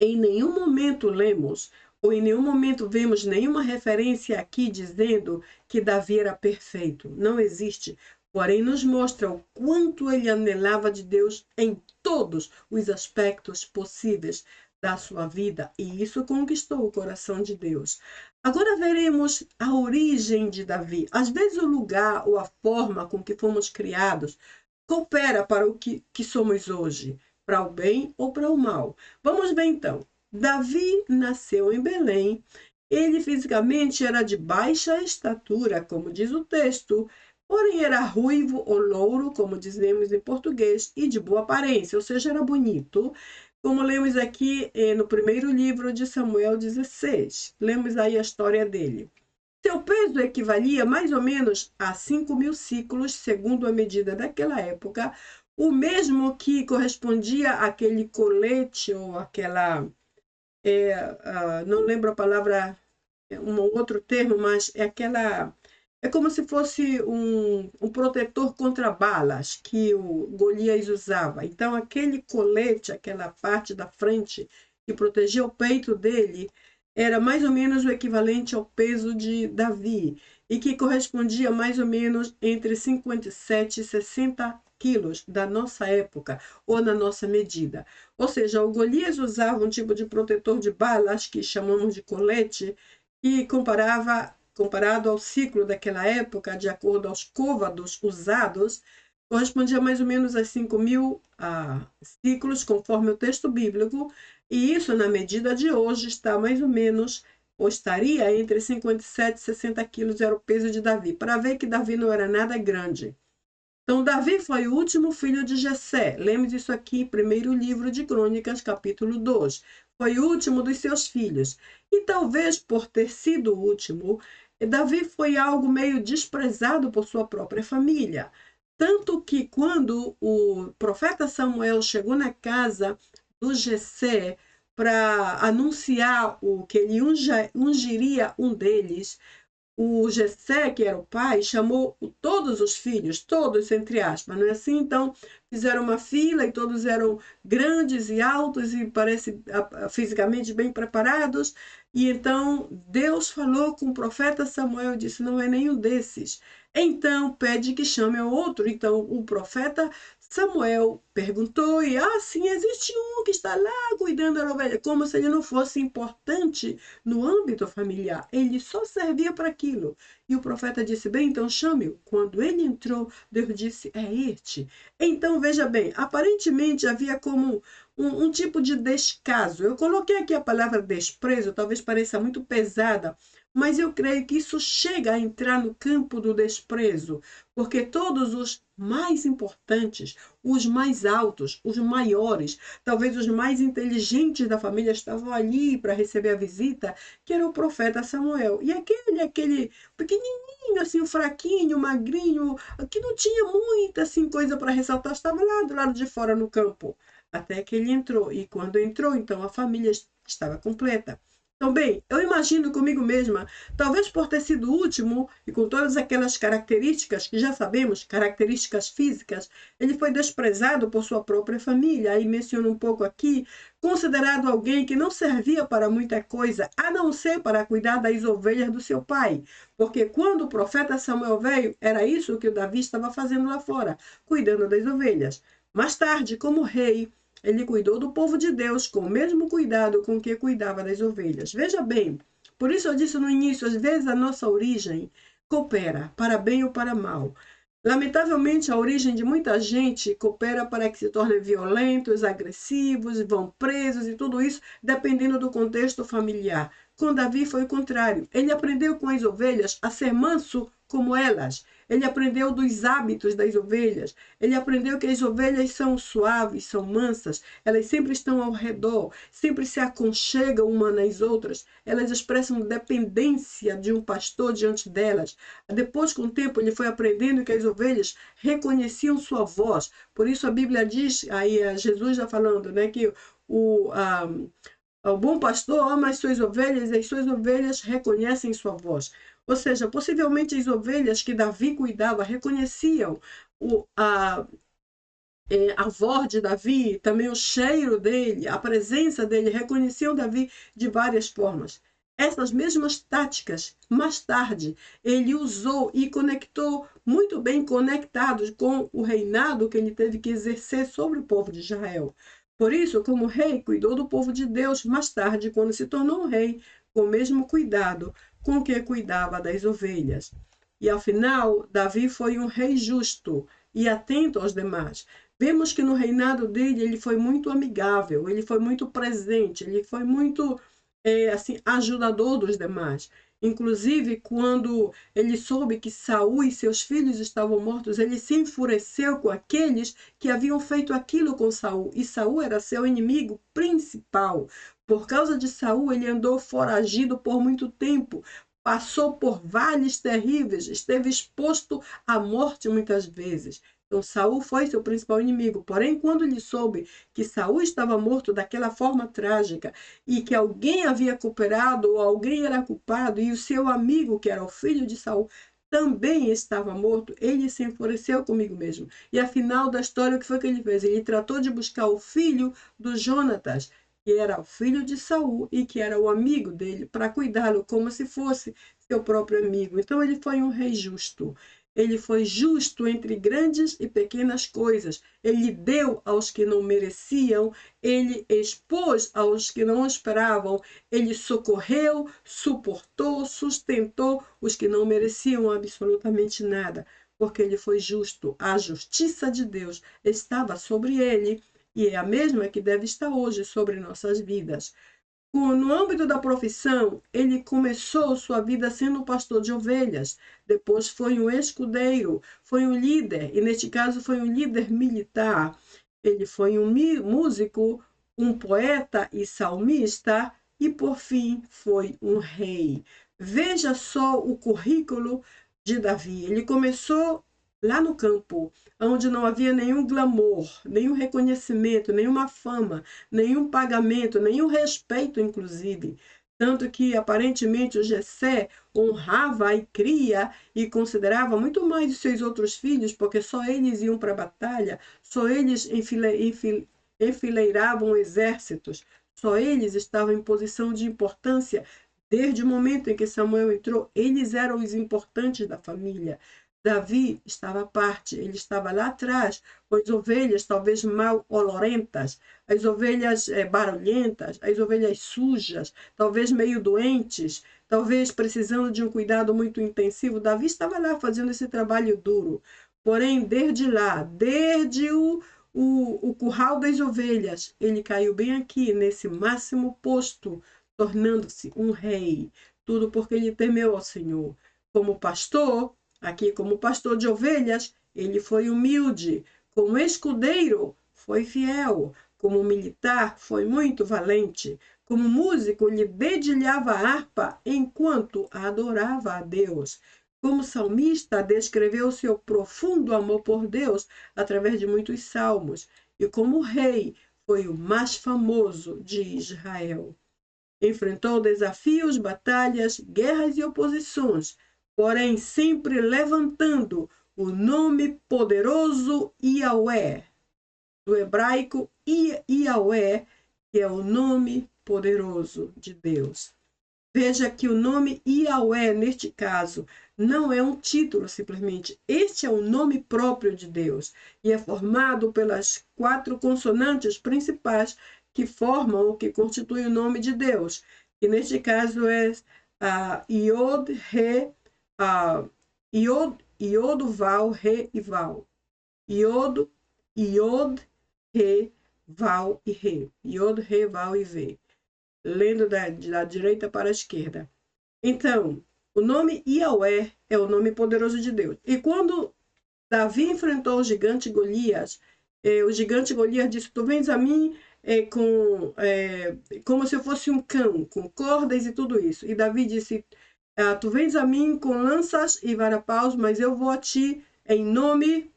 Em nenhum momento lemos, ou em nenhum momento vemos nenhuma referência aqui dizendo que Davi era perfeito. Não existe. Porém, nos mostra o quanto ele anelava de Deus em todos os aspectos possíveis da sua vida. E isso conquistou o coração de Deus. Agora veremos a origem de Davi. Às vezes o lugar ou a forma com que fomos criados coopera para o que somos hoje, para o bem ou para o mal. Vamos ver então. Davi nasceu em Belém. Ele fisicamente era de baixa estatura, como diz o texto, porém era ruivo ou louro, como dizemos em português, e de boa aparência, ou seja, era bonito. Como lemos aqui no primeiro livro de Samuel 16. Lemos aí a história dele. Seu peso equivalia mais ou menos a 5.000 ciclos, segundo a medida daquela época, o mesmo que correspondia àquele colete ou aquela, não lembro a palavra, um outro termo, mas é aquela, é como se fosse um protetor contra balas que o Golias usava. Então, aquele colete, aquela parte da frente que protegia o peito dele, era mais ou menos o equivalente ao peso de Davi e que correspondia mais ou menos entre 57 e 60 quilos da nossa época ou na nossa medida. Ou seja, o Golias usava um tipo de protetor de balas que chamamos de colete e comparado ao ciclo daquela época, de acordo aos côvados usados, correspondia mais ou menos a 5.000 ciclos, conforme o texto bíblico, e isso, na medida de hoje, está mais ou menos, ou estaria entre 57 e 60 quilos, era o peso de Davi, para ver que Davi não era nada grande. Então, Davi foi o último filho de Jessé. Lembre disso aqui, primeiro livro de Crônicas, capítulo 2. Foi o último dos seus filhos. E talvez por ter sido o último, Davi foi algo meio desprezado por sua própria família. Tanto que quando o profeta Samuel chegou na casa do Jessé para anunciar que ele ungiria um deles, o Jessé, que era o pai, chamou todos os filhos, todos entre aspas, não é assim? Então, fizeram uma fila e todos eram grandes e altos e parece fisicamente bem preparados. E então Deus falou com o profeta Samuel e disse: não é nenhum desses. Então pede que chame o outro. Então o profeta Samuel perguntou e sim, existe um que está lá cuidando da ovelha, como se ele não fosse importante no âmbito familiar. Ele só servia para aquilo. E o profeta disse: bem, então chame-o. Quando ele entrou, Deus disse: é este. Então veja bem, aparentemente havia como um tipo de descaso. Eu coloquei aqui a palavra desprezo, talvez pareça muito pesada, mas eu creio que isso chega a entrar no campo do desprezo, porque todos os mais importantes, os mais altos, os maiores, talvez os mais inteligentes da família estavam ali para receber a visita, que era o profeta Samuel. E aquele pequenininho, assim, fraquinho, magrinho, que não tinha muita assim, coisa para ressaltar, estava lá do lado de fora no campo, até que ele entrou. E quando entrou, então a família estava completa. Então, bem, eu imagino comigo mesma, talvez por ter sido o último e com todas aquelas características que já sabemos, características físicas, ele foi desprezado por sua própria família. Aí menciono um pouco aqui, considerado alguém que não servia para muita coisa, a não ser para cuidar das ovelhas do seu pai. Porque quando o profeta Samuel veio, era isso que o Davi estava fazendo lá fora, cuidando das ovelhas. Mais tarde, como rei, ele cuidou do povo de Deus com o mesmo cuidado com que cuidava das ovelhas. Veja bem, por isso eu disse no início, às vezes a nossa origem coopera, para bem ou para mal. Lamentavelmente, a origem de muita gente coopera para que se tornem violentos, agressivos, vão presos e tudo isso, dependendo do contexto familiar. Com Davi foi o contrário. Ele aprendeu com as ovelhas a ser manso como elas. Ele aprendeu dos hábitos das ovelhas. Ele aprendeu que as ovelhas são suaves, são mansas. Elas sempre estão ao redor, sempre se aconchegam umas nas outras. Elas expressam dependência de um pastor diante delas. Depois, com o tempo, ele foi aprendendo que as ovelhas reconheciam sua voz. Por isso a Bíblia diz, aí Jesus já falando, né, que o bom pastor ama as suas ovelhas e as suas ovelhas reconhecem sua voz. Ou seja, possivelmente as ovelhas que Davi cuidava reconheciam a voz de Davi, também o cheiro dele, a presença dele, reconheciam Davi de várias formas. Essas mesmas táticas, mais tarde, ele usou e conectou muito bem conectados com o reinado que ele teve que exercer sobre o povo de Israel. Por isso, como rei, cuidou do povo de Deus mais tarde, quando se tornou um rei, com o mesmo cuidado com que cuidava das ovelhas. E, afinal, Davi foi um rei justo e atento aos demais. Vemos que no reinado dele ele foi muito amigável, ele foi muito presente, ele foi muito assim ajudador dos demais. Inclusive, quando ele soube que Saul e seus filhos estavam mortos, ele se enfureceu com aqueles que haviam feito aquilo com Saul. E Saul era seu inimigo principal. Por causa de Saul, ele andou foragido por muito tempo. passou por vales terríveis, esteve exposto à morte muitas vezes. Então, Saul foi seu principal inimigo. Porém, quando ele soube que Saul estava morto daquela forma trágica e que alguém havia cooperado ou alguém era culpado e o seu amigo, que era o filho de Saul, também estava morto, ele se enfureceu comigo mesmo. E afinal da história, o que foi que ele fez? Ele tratou de buscar o filho do Jonatas, que era o filho de Saul e que era o amigo dele, para cuidá-lo como se fosse seu próprio amigo. Então ele foi um rei justo. Ele foi justo entre grandes e pequenas coisas. Ele deu aos que não mereciam, ele expôs aos que não esperavam, ele socorreu, suportou, sustentou os que não mereciam absolutamente nada, porque ele foi justo. A justiça de Deus estava sobre ele e é a mesma que deve estar hoje sobre nossas vidas. No âmbito da profissão, ele começou sua vida sendo pastor de ovelhas, depois foi um escudeiro, foi um líder, e neste caso foi um líder militar. Ele foi um músico, um poeta e salmista, e por fim foi um rei. Veja só o currículo de Davi. Ele começou lá no campo, onde não havia nenhum glamour, nenhum reconhecimento, nenhuma fama, nenhum pagamento, nenhum respeito, inclusive. Tanto que, aparentemente, o Jessé honrava a cria e considerava muito mais os seus outros filhos, porque só eles iam para a batalha, só eles enfileiravam exércitos, só eles estavam em posição de importância. Desde o momento em que Samuel entrou, eles eram os importantes da família. Davi estava à parte, ele estava lá atrás, com as ovelhas talvez mal olorentas, as ovelhas barulhentas, as ovelhas sujas, talvez meio doentes, talvez precisando de um cuidado muito intensivo. Davi estava lá fazendo esse trabalho duro. Porém, desde lá, desde o curral das ovelhas, ele caiu bem aqui, nesse máximo posto, tornando-se um rei. Tudo porque ele temeu ao Senhor. Como pastor, aqui como pastor de ovelhas, ele foi humilde. Como escudeiro, foi fiel. Como militar, foi muito valente. Como músico, ele dedilhava a harpa enquanto adorava a Deus. Como salmista, descreveu seu profundo amor por Deus através de muitos salmos. E como rei, foi o mais famoso de Israel. Enfrentou desafios, batalhas, guerras e oposições, porém sempre levantando o nome poderoso Yahweh, do hebraico Yahweh, que é o nome poderoso de Deus. Veja que o nome Yahweh, neste caso, não é um título simplesmente. Este é o nome próprio de Deus e é formado pelas 4 consonantes principais que formam ou que constituem o nome de Deus. E neste caso é Iod, Re, Iod, Val, Re e Val. Iod, Re, Val e Re. Iod, Re, Val e Ve. Lendo da direita para a esquerda. Então, o nome Yahweh é o nome poderoso de Deus. E quando Davi enfrentou o gigante Golias, o gigante Golias disse: tu vens a mim como se eu fosse um cão, com cordas e tudo isso. E Davi disse: tu vens a mim com lanças e varapaus, mas eu vou a ti em nome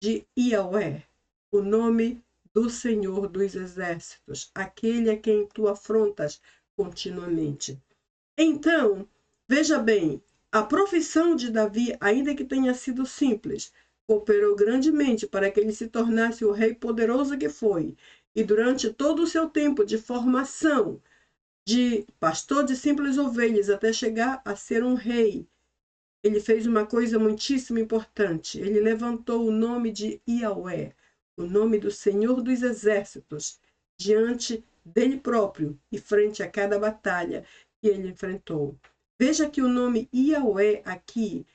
de Yahweh, o nome do Senhor dos Exércitos, aquele a quem tu afrontas continuamente. Então, veja bem, a profissão de Davi, ainda que tenha sido simples, cooperou grandemente para que ele se tornasse o rei poderoso que foi. E durante todo o seu tempo de formação, de pastor de simples ovelhas até chegar a ser um rei, ele fez uma coisa muitíssimo importante. Ele levantou o nome de Yahweh, o nome do Senhor dos Exércitos, diante dele próprio e frente a cada batalha que ele enfrentou. Veja que o nome Yahweh aqui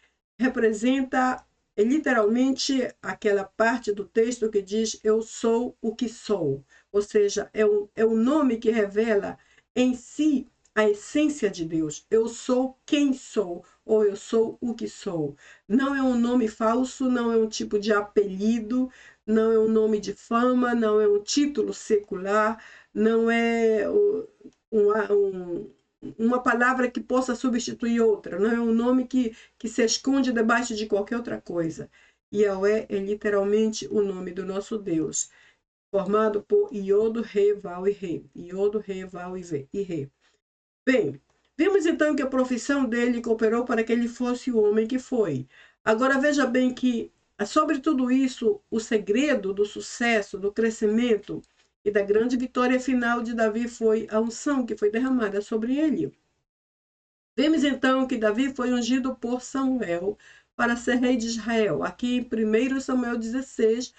representa literalmente aquela parte do texto que diz eu sou o que sou. Ou seja, é um nome que revela em si a essência de Deus. Eu sou quem sou, ou eu sou o que sou. Não é um nome falso, não é um tipo de apelido, não é um nome de fama, não é um título secular, não é uma palavra que possa substituir outra, não é um nome que se esconde debaixo de qualquer outra coisa. Yahweh é literalmente o nome do nosso Deus, formado por Iodo, Re, Val e Re. Iodo, Re, Val e Re. Bem, vimos então que a profissão dele cooperou para que ele fosse o homem que foi. Agora veja bem que, sobre tudo isso, o segredo do sucesso, do crescimento e da grande vitória final de Davi foi a unção que foi derramada sobre ele. Vemos então que Davi foi ungido por Samuel para ser rei de Israel. Aqui em 1 Samuel 16,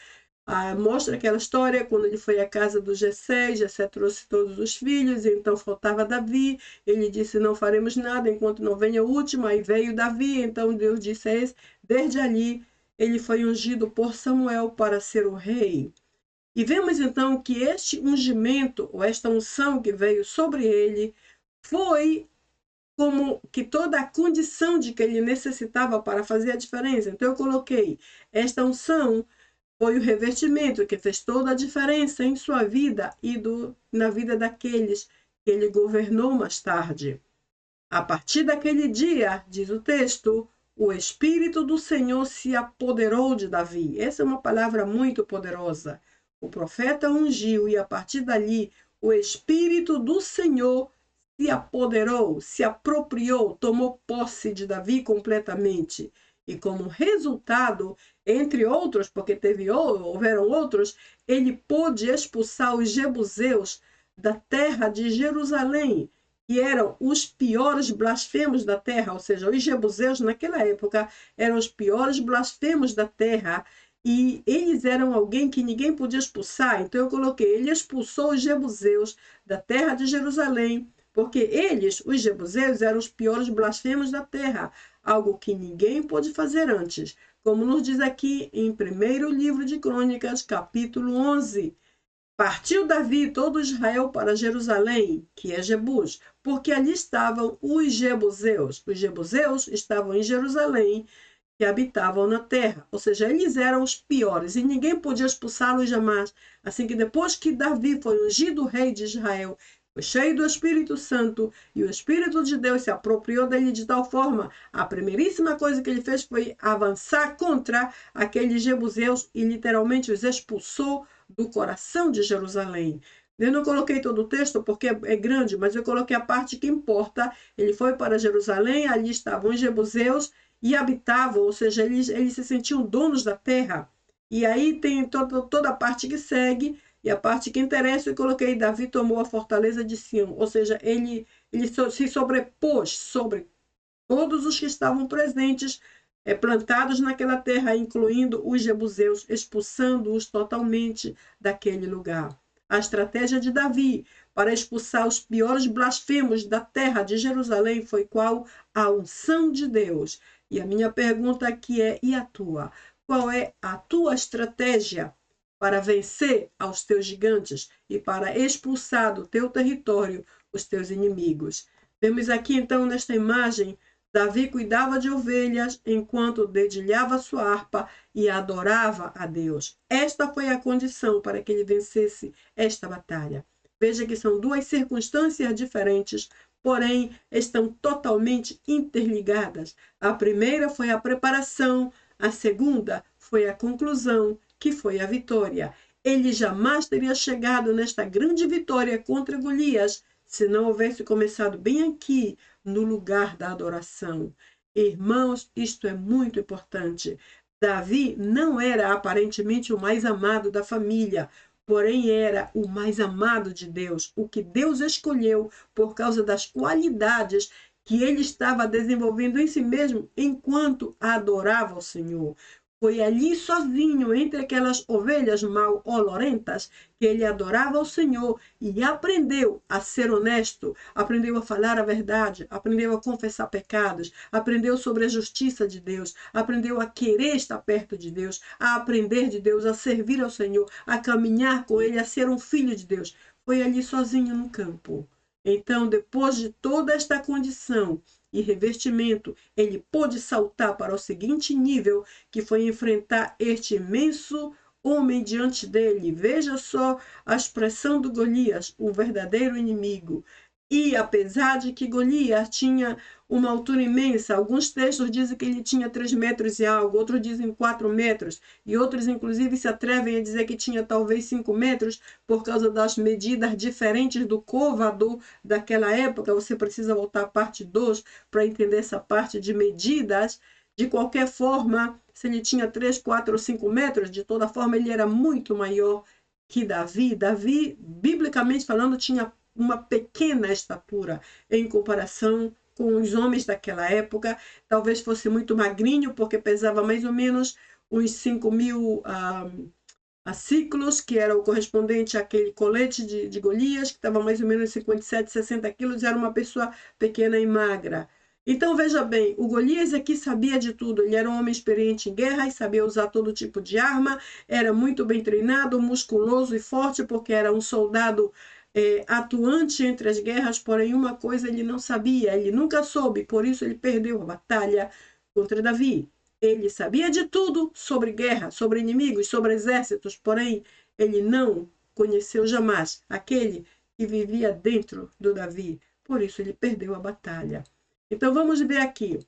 mostra aquela história quando ele foi à casa do Jessé trouxe todos os filhos, e então faltava Davi. Ele disse, não faremos nada enquanto não venha o último. Aí veio Davi, então Deus disse a ele, desde ali ele foi ungido por Samuel para ser o rei. E vemos então que este ungimento, ou esta unção que veio sobre ele, foi como que toda a condição de que ele necessitava para fazer a diferença. Então eu coloquei, esta unção foi o revestimento que fez toda a diferença em sua vida e na vida daqueles que ele governou mais tarde. A partir daquele dia, diz o texto, o Espírito do Senhor se apoderou de Davi. Essa é uma palavra muito poderosa. O profeta ungiu e a partir dali o Espírito do Senhor se apoderou, se apropriou, tomou posse de Davi completamente. E como resultado, entre outros, porque houveram outros, ele pôde expulsar os jebuseus da terra de Jerusalém, que eram os piores blasfemos da terra, ou seja, os jebuseus naquela época eram os piores blasfemos da terra, e eles eram alguém que ninguém podia expulsar. Então eu coloquei, ele expulsou os jebuseus da terra de Jerusalém, porque eles, os jebuseus, eram os piores blasfemos da terra, algo que ninguém pôde fazer antes, como nos diz aqui em 1º livro de Crônicas, capítulo 11. Partiu Davi e todo Israel para Jerusalém, que é Jebus, porque ali estavam os jebuseus. Os jebuseus estavam em Jerusalém, que habitavam na terra. Ou seja, eles eram os piores e ninguém podia expulsá-los jamais. Assim que depois que Davi foi ungido rei de Israel, foi cheio do Espírito Santo e o Espírito de Deus se apropriou dele de tal forma, a primeiríssima coisa que ele fez foi avançar contra aqueles jebuseus e literalmente os expulsou do coração de Jerusalém. Eu não coloquei todo o texto porque é grande, mas eu coloquei a parte que importa. Ele foi para Jerusalém, ali estavam os jebuseus e habitavam, ou seja, eles se sentiam donos da terra. E aí tem toda a parte que segue, e a parte que interessa, eu coloquei, Davi tomou a fortaleza de Sião, ou seja, ele se sobrepôs sobre todos os que estavam presentes, plantados naquela terra, incluindo os jebuseus, expulsando-os totalmente daquele lugar. A estratégia de Davi para expulsar os piores blasfemos da terra de Jerusalém foi qual? A unção de Deus. E a minha pergunta aqui é, e a tua? Qual é a tua estratégia para vencer aos teus gigantes e para expulsar do teu território os teus inimigos? Vemos aqui então nesta imagem, Davi cuidava de ovelhas enquanto dedilhava sua harpa e adorava a Deus. Esta foi a condição para que ele vencesse esta batalha. Veja que são duas circunstâncias diferentes, porém estão totalmente interligadas. A primeira foi a preparação, a segunda foi a conclusão, que foi a vitória. Ele jamais teria chegado nesta grande vitória contra Golias se não houvesse começado bem aqui, no lugar da adoração. Irmãos, isto é muito importante. Davi não era aparentemente o mais amado da família, porém era o mais amado de Deus, o que Deus escolheu por causa das qualidades que ele estava desenvolvendo em si mesmo enquanto adorava o Senhor. Foi ali sozinho, entre aquelas ovelhas mal olorentas, que ele adorava o Senhor e aprendeu a ser honesto, aprendeu a falar a verdade, aprendeu a confessar pecados, aprendeu sobre a justiça de Deus, aprendeu a querer estar perto de Deus, a aprender de Deus, a servir ao Senhor, a caminhar com Ele, a ser um filho de Deus. Foi ali sozinho no campo. Então, depois de toda esta condição e revestimento, ele pôde saltar para o seguinte nível, que foi enfrentar este imenso homem diante dele. Veja só a expressão do Golias, o verdadeiro inimigo. E apesar de que Golias tinha uma altura imensa, alguns textos dizem que ele tinha 3 metros e algo, outros dizem 4 metros, e outros inclusive se atrevem a dizer que tinha talvez 5 metros, por causa das medidas diferentes do covador daquela época. Você precisa voltar à parte 2 para entender essa parte de medidas. De qualquer forma, se ele tinha 3, 4 ou 5 metros, de toda forma ele era muito maior que Davi. Davi, biblicamente falando, tinha uma pequena estatura em comparação com os homens daquela época. Talvez fosse muito magrinho, porque pesava mais ou menos uns 5.000 ciclos, que era o correspondente àquele colete de Golias, que estava mais ou menos 57, 60 quilos, era uma pessoa pequena e magra. Então, veja bem, o Golias aqui sabia de tudo. Ele era um homem experiente em guerra e sabia usar todo tipo de arma, era muito bem treinado, musculoso e forte, porque era um soldado atuante entre as guerras. Porém, uma coisa ele não sabia, ele nunca soube, por isso ele perdeu a batalha contra Davi. Ele sabia de tudo sobre guerra, sobre inimigos, sobre exércitos, porém ele não conheceu jamais aquele que vivia dentro do Davi. Por isso ele perdeu a batalha. Então vamos ver aqui.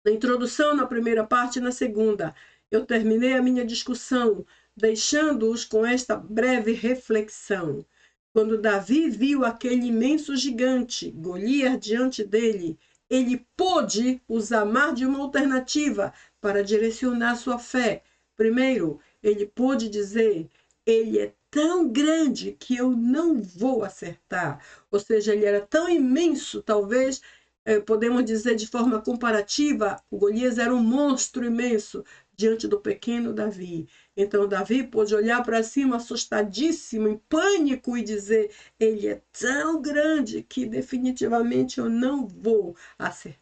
Na introdução, na primeira parte e na segunda, eu terminei a minha discussão, deixando-os com esta breve reflexão. Quando Davi viu aquele imenso gigante, Golias, diante dele, ele pôde usar mais de uma alternativa para direcionar sua fé. Primeiro, ele pôde dizer: ele é tão grande que eu não vou acertar. Ou seja, ele era tão imenso, talvez podemos dizer de forma comparativa, o Golias era um monstro imenso diante do pequeno Davi. Então Davi pôde olhar para cima assustadíssimo, em pânico, e dizer: ele é tão grande que definitivamente eu não vou acertar.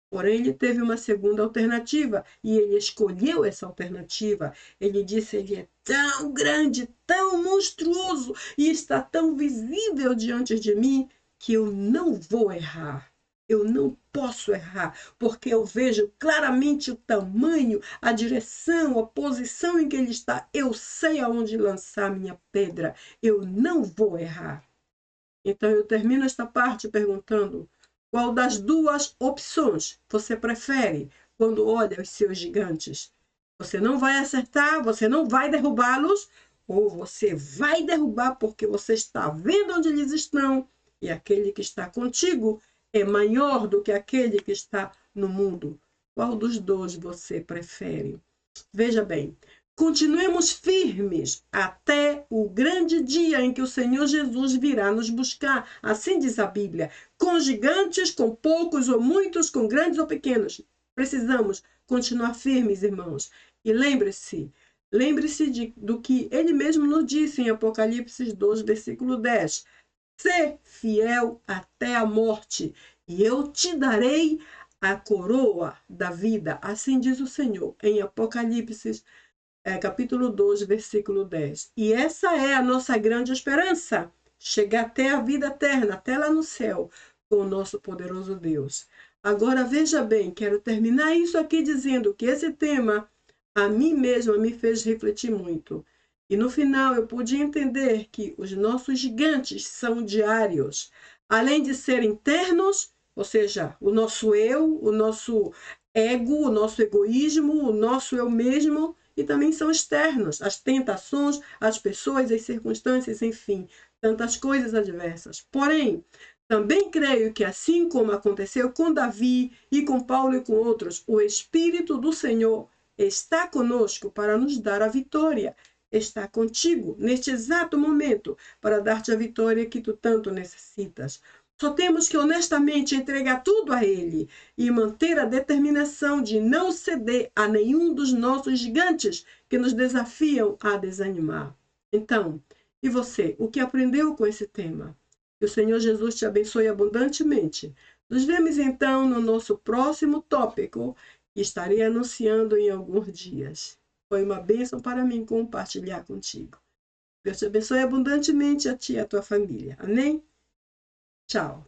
Porém, ele teve uma segunda alternativa e ele escolheu essa alternativa. Ele disse: ele é tão grande, tão monstruoso e está tão visível diante de mim que eu não vou errar. Eu não posso errar, porque eu vejo claramente o tamanho, a direção, a posição em que ele está. Eu sei aonde lançar minha pedra. Eu não vou errar. Então eu termino esta parte perguntando: qual das duas opções você prefere quando olha os seus gigantes? Você não vai acertar, você não vai derrubá-los, ou você vai derrubar porque você está vendo onde eles estão e aquele que está contigo é maior do que aquele que está no mundo. Qual dos dois você prefere? Veja bem, continuemos firmes até o grande dia em que o Senhor Jesus virá nos buscar. Assim diz a Bíblia. Com gigantes, com poucos ou muitos, com grandes ou pequenos. Precisamos continuar firmes, irmãos. E lembre-se do que ele mesmo nos disse em Apocalipse 2, versículo 10. Sê fiel até a morte, e eu te darei a coroa da vida. Assim diz o Senhor em Apocalipse capítulo 2, versículo 10. E essa é a nossa grande esperança, chegar até a vida eterna, até lá no céu, com o nosso poderoso Deus. Agora, veja bem, quero terminar isso aqui dizendo que esse tema, a mim mesma, me fez refletir muito. E no final eu pude entender que os nossos gigantes são diários. Além de serem internos, ou seja, o nosso eu, o nosso ego, o nosso egoísmo, o nosso eu mesmo, e também são externos, as tentações, as pessoas, as circunstâncias, enfim, tantas coisas adversas. Porém, também creio que assim como aconteceu com Davi e com Paulo e com outros, o Espírito do Senhor está conosco para nos dar a vitória. Está contigo neste exato momento para dar-te a vitória que tu tanto necessitas. Só temos que honestamente entregar tudo a Ele e manter a determinação de não ceder a nenhum dos nossos gigantes que nos desafiam a desanimar. Então, e você, o que aprendeu com esse tema? Que o Senhor Jesus te abençoe abundantemente. Nos vemos então no nosso próximo tópico, que estarei anunciando em alguns dias. Foi uma bênção para mim compartilhar contigo. Deus te abençoe abundantemente, a ti e a tua família. Amém? Tchau.